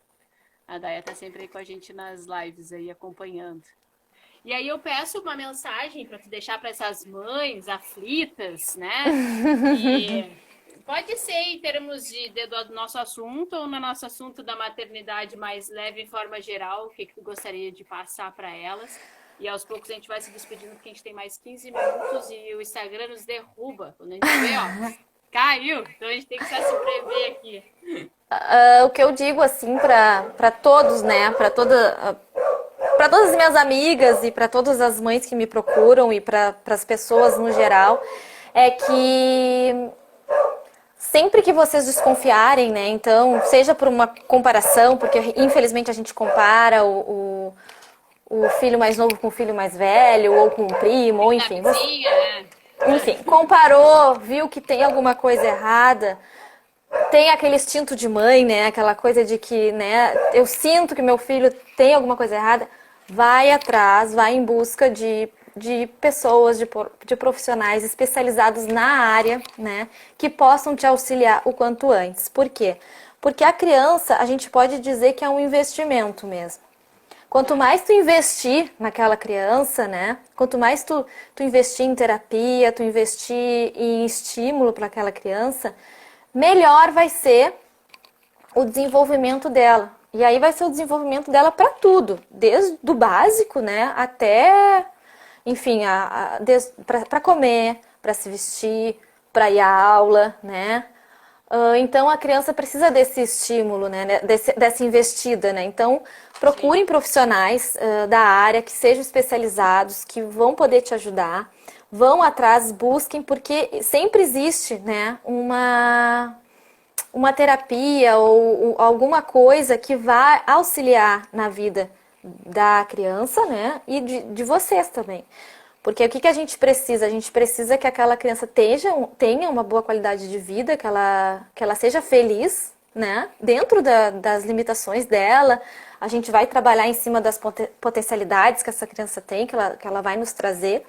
S1: A Daya tá sempre aí com a gente nas lives aí acompanhando. E aí eu peço uma mensagem para tu deixar para essas mães aflitas, né? Que pode ser em termos do nosso assunto ou no nosso assunto da maternidade mais leve em forma geral, o que tu gostaria de passar para elas. E aos poucos a gente vai se despedindo porque a gente tem mais 15 minutos e o Instagram nos derruba. Quando a gente vê, ó, caiu. Então a gente tem que se prever aqui.
S2: O que eu digo assim para todos, né, para todas as minhas amigas e para todas as mães que me procuram e para as pessoas no geral, é que sempre que vocês desconfiarem, né, então, seja por uma comparação, porque infelizmente a gente compara o filho mais novo com o filho mais velho, ou com o primo, ou
S1: Filho da
S2: enfim,
S1: vizinha, né?
S2: enfim, comparou, viu que tem alguma coisa errada, tem aquele instinto de mãe, né? Aquela coisa de que, né? Eu sinto que meu filho tem alguma coisa errada. Vai atrás, vai em busca de pessoas, de profissionais especializados na área, né? Que possam te auxiliar o quanto antes. Por quê? Porque a criança, a gente pode dizer que é um investimento mesmo. Quanto
S1: É,
S2: mais tu investir naquela criança, né? Quanto mais tu investir em terapia, tu investir em estímulo para aquela criança, melhor vai ser o desenvolvimento dela. E aí vai ser o desenvolvimento dela para tudo, desde do básico, né, até, enfim, para comer, para se vestir, para ir à aula, né? Então a criança precisa desse estímulo, né? Dessa investida, né? Então
S1: sim.
S2: procurem profissionais da área que sejam especializados, que vão poder te ajudar. Vão atrás, busquem, porque sempre existe, né? Uma terapia ou alguma coisa que vai auxiliar na vida da criança, né? E de vocês também. Porque o que, que a gente precisa? A gente precisa que aquela criança tenha uma boa qualidade de vida, que ela seja feliz, né? Dentro das limitações dela. A gente vai trabalhar em cima das potencialidades que essa criança tem, que ela vai nos trazer.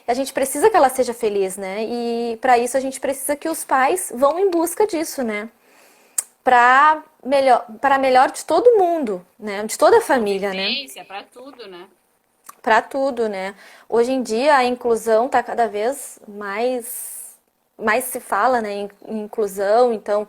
S2: E a gente precisa que ela seja feliz, né? E para isso a gente precisa que os pais vão em busca disso, né? Para melhor de todo mundo, né? De toda a família, né?
S1: Convivência, para tudo, né?
S2: Para tudo, né? Hoje em dia a inclusão está cada vez mais se fala, né, em inclusão, então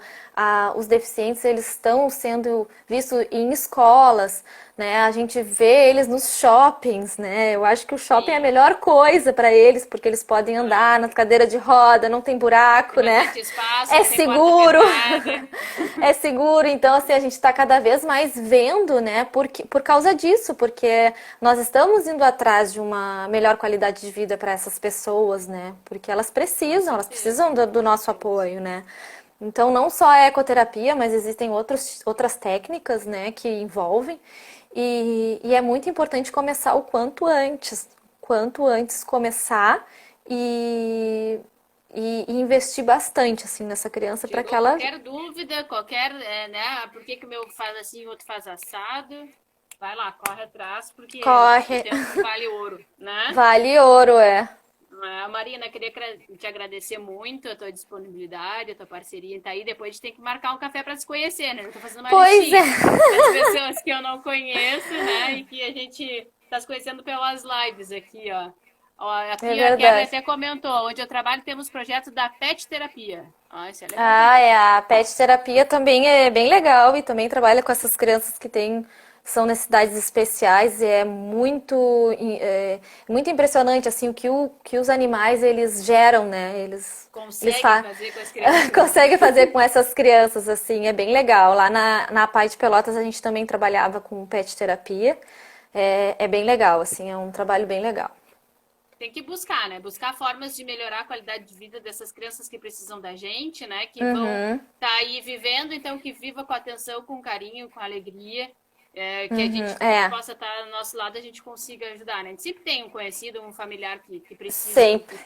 S2: os deficientes eles estão sendo vistos em escolas, né? A gente vê eles nos shoppings, né? Eu acho que o shopping é a
S1: Sim.
S2: melhor coisa para eles, porque eles podem andar na cadeira de roda, não tem
S1: Tem
S2: buraco, né?
S1: bastante espaço,
S2: É
S1: não tem porta
S2: seguro,
S1: fechada.
S2: é seguro. Então, assim, a gente está cada vez mais vendo, né? Por causa disso, porque nós estamos indo atrás de uma melhor qualidade de vida para essas pessoas, né? Porque
S1: Com
S2: elas
S1: certeza,
S2: precisam do
S1: com
S2: nosso
S1: certeza.
S2: apoio, né? Então, não só a ecoterapia, mas existem outras técnicas, né, que envolvem. E é muito importante começar o quanto antes. Quanto antes começar e e investir bastante assim nessa criança para que
S1: Tirou
S2: ela
S1: qualquer dúvida, né? Por que que o meu faz assim, o outro faz assado? Vai lá, corre atrás, porque o
S2: corre,
S1: tempo vale ouro, né?
S2: vale ouro, é.
S1: Marina, queria te agradecer muito a tua disponibilidade, a tua parceria tá aí. Depois a gente tem que marcar um café para se conhecer, né? Eu tô fazendo uma
S2: Pois é.
S1: listinha das pessoas que eu não conheço, né? E que a gente tá se conhecendo pelas lives aqui, ó. Ó,
S2: É
S1: aqui a Kelly
S2: verdade.
S1: até comentou, onde eu trabalho temos projeto da pet terapia. Ah, isso é legal
S2: Ah,
S1: também.
S2: é, a pet terapia também é bem legal e também trabalha com essas crianças que têm são necessidades especiais e é muito impressionante assim o que os animais eles geram, né? Eles
S1: Consegue fazer com as crianças, né?
S2: conseguem fazer com essas crianças assim, é bem legal. Lá na PAI de Pelotas a gente também trabalhava com pet terapia. É bem legal, assim, é um trabalho bem legal.
S1: Tem que buscar, né? Buscar formas de melhorar a qualidade de vida dessas crianças que precisam da gente, né? Que vão
S2: Uhum,
S1: estar aí vivendo, então que viva com atenção, com carinho, com alegria, que a
S2: uhum,
S1: gente que
S2: é,
S1: possa estar do nosso lado, a gente consiga ajudar, né? A gente sempre tem um conhecido, um familiar que precisa
S2: sempre.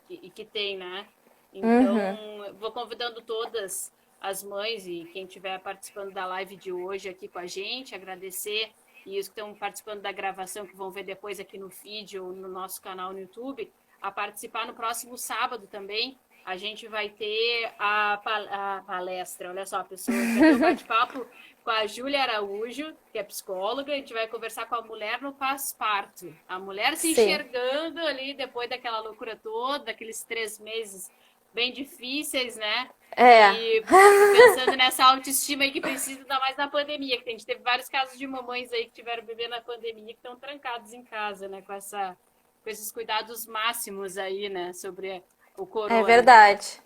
S1: e que tem, né? Então,
S2: Uhum.
S1: vou convidando todas as mães e quem estiver participando da live de hoje aqui com a gente, agradecer e os que estão participando da gravação, que vão ver depois aqui no feed ou no nosso canal no YouTube, a participar no próximo sábado também. A gente vai ter a palestra, olha só, pessoa, a gente vai ter um bate-papo com a Júlia Araújo, que é psicóloga, a gente vai conversar com a mulher no pós-parto. A mulher se
S2: Sim.
S1: enxergando ali depois daquela loucura toda, daqueles 3 meses bem difíceis, né?
S2: É.
S1: E pensando nessa autoestima aí que precisa, ainda mais na pandemia, que a gente teve vários casos de mamães aí que tiveram bebê na pandemia que estão trancados em casa, né? Com esses cuidados máximos aí, né? Sobre o
S2: É
S1: corona.
S2: verdade.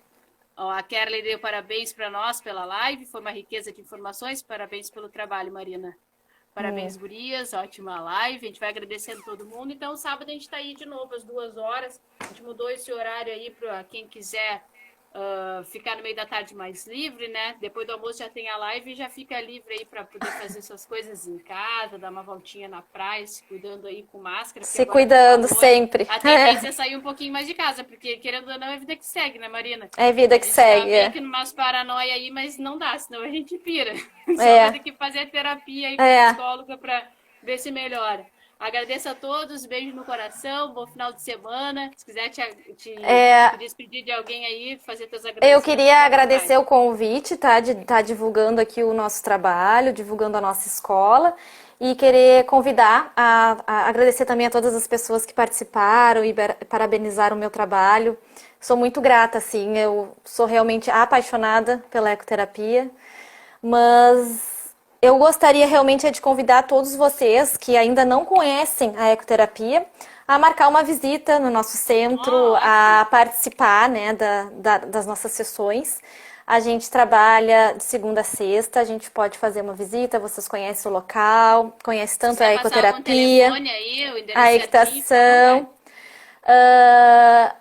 S1: Ó, a Kerly deu parabéns para nós pela live, foi uma riqueza de informações. Parabéns pelo trabalho, Marina. Parabéns, gurias, ótima live. A gente vai agradecendo todo mundo. Então, sábado a gente está aí de novo às 2 horas. A gente mudou esse horário aí para quem quiser ficar no meio da tarde mais livre, né? Depois do almoço já tem a live e já fica livre aí para poder fazer suas coisas em casa, dar uma voltinha na praia, se cuidando aí com máscara, porque
S2: Se
S1: agora com
S2: cuidando
S1: calor
S2: sempre.
S1: a tendência é sair um pouquinho mais de casa, porque querendo ou não é vida que segue, né, Marina?
S2: É vida
S1: A
S2: que
S1: gente tá
S2: segue.
S1: meio que numas paranoia aí, mas não dá, senão a gente pira. Só vai
S2: É,
S1: ter que fazer terapia aí com
S2: é,
S1: psicóloga para ver se melhora. Agradeço a todos, beijo no coração, bom final de semana. Se quiser te
S2: é.
S1: despedir de alguém aí, fazer teus
S2: Eu
S1: agradecimentos,
S2: queria
S1: fica à
S2: agradecer
S1: vontade.
S2: o convite, tá? De estar divulgando aqui o nosso trabalho, divulgando a nossa escola e querer convidar a agradecer também a todas as pessoas que participaram e parabenizaram o meu trabalho. Sou muito grata, assim, eu sou realmente apaixonada pela ecoterapia, mas eu gostaria realmente de convidar todos vocês que ainda não conhecem a ecoterapia a marcar uma visita no nosso centro,
S1: Ó, ótimo.
S2: a participar, né, das nossas sessões. A gente trabalha de segunda a sexta, a gente pode fazer uma visita, vocês conhecem o local, conhecem
S1: Se
S2: tanto a
S1: quiser passar algum
S2: ecoterapia,
S1: telefone aí, o
S2: a
S1: endereço certinho, fica à vontade.
S2: equitação. Ah,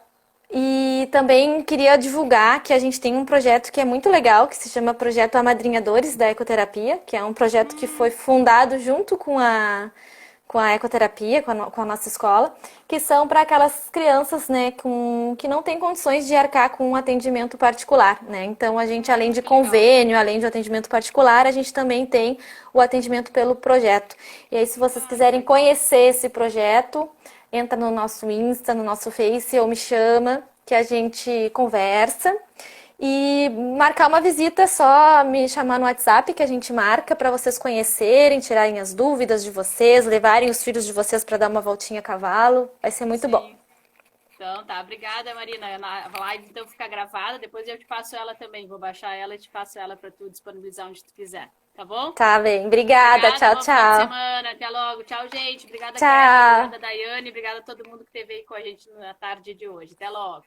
S2: e também queria divulgar que a gente tem um projeto que é muito legal, que se chama Projeto Amadrinhadores da Ecoterapia, que é um projeto que foi fundado junto com a ecoterapia, com a nossa escola, que são para aquelas crianças, né, que não têm condições de arcar com um atendimento particular, né? Então a gente, além de
S1: Que legal.
S2: convênio, além de atendimento particular, a gente também tem o atendimento pelo projeto. E aí, se vocês
S1: Que
S2: quiserem
S1: legal.
S2: conhecer esse projeto, entra no nosso Insta, no nosso Face ou me chama que a gente conversa. E marcar uma visita, é só me chamar no WhatsApp que a gente marca para vocês conhecerem, tirarem as dúvidas de vocês, levarem os filhos de vocês para dar uma voltinha a cavalo. Vai ser muito bom.
S1: Sim. Então, tá. Obrigada, Marina. A live então fica gravada. Depois eu te passo ela também. Vou baixar ela e te passo ela para tu disponibilizar onde tu quiser. Tá bom?
S2: Tá bem. Obrigada.
S1: Obrigada,
S2: Tchau,
S1: bom final de
S2: tchau.
S1: semana. Até logo. Tchau, gente. Obrigada, Kelly.
S2: Tchau.
S1: Obrigada, Daiane. Obrigada a todo mundo que esteve aí com a gente na tarde de hoje. Até logo.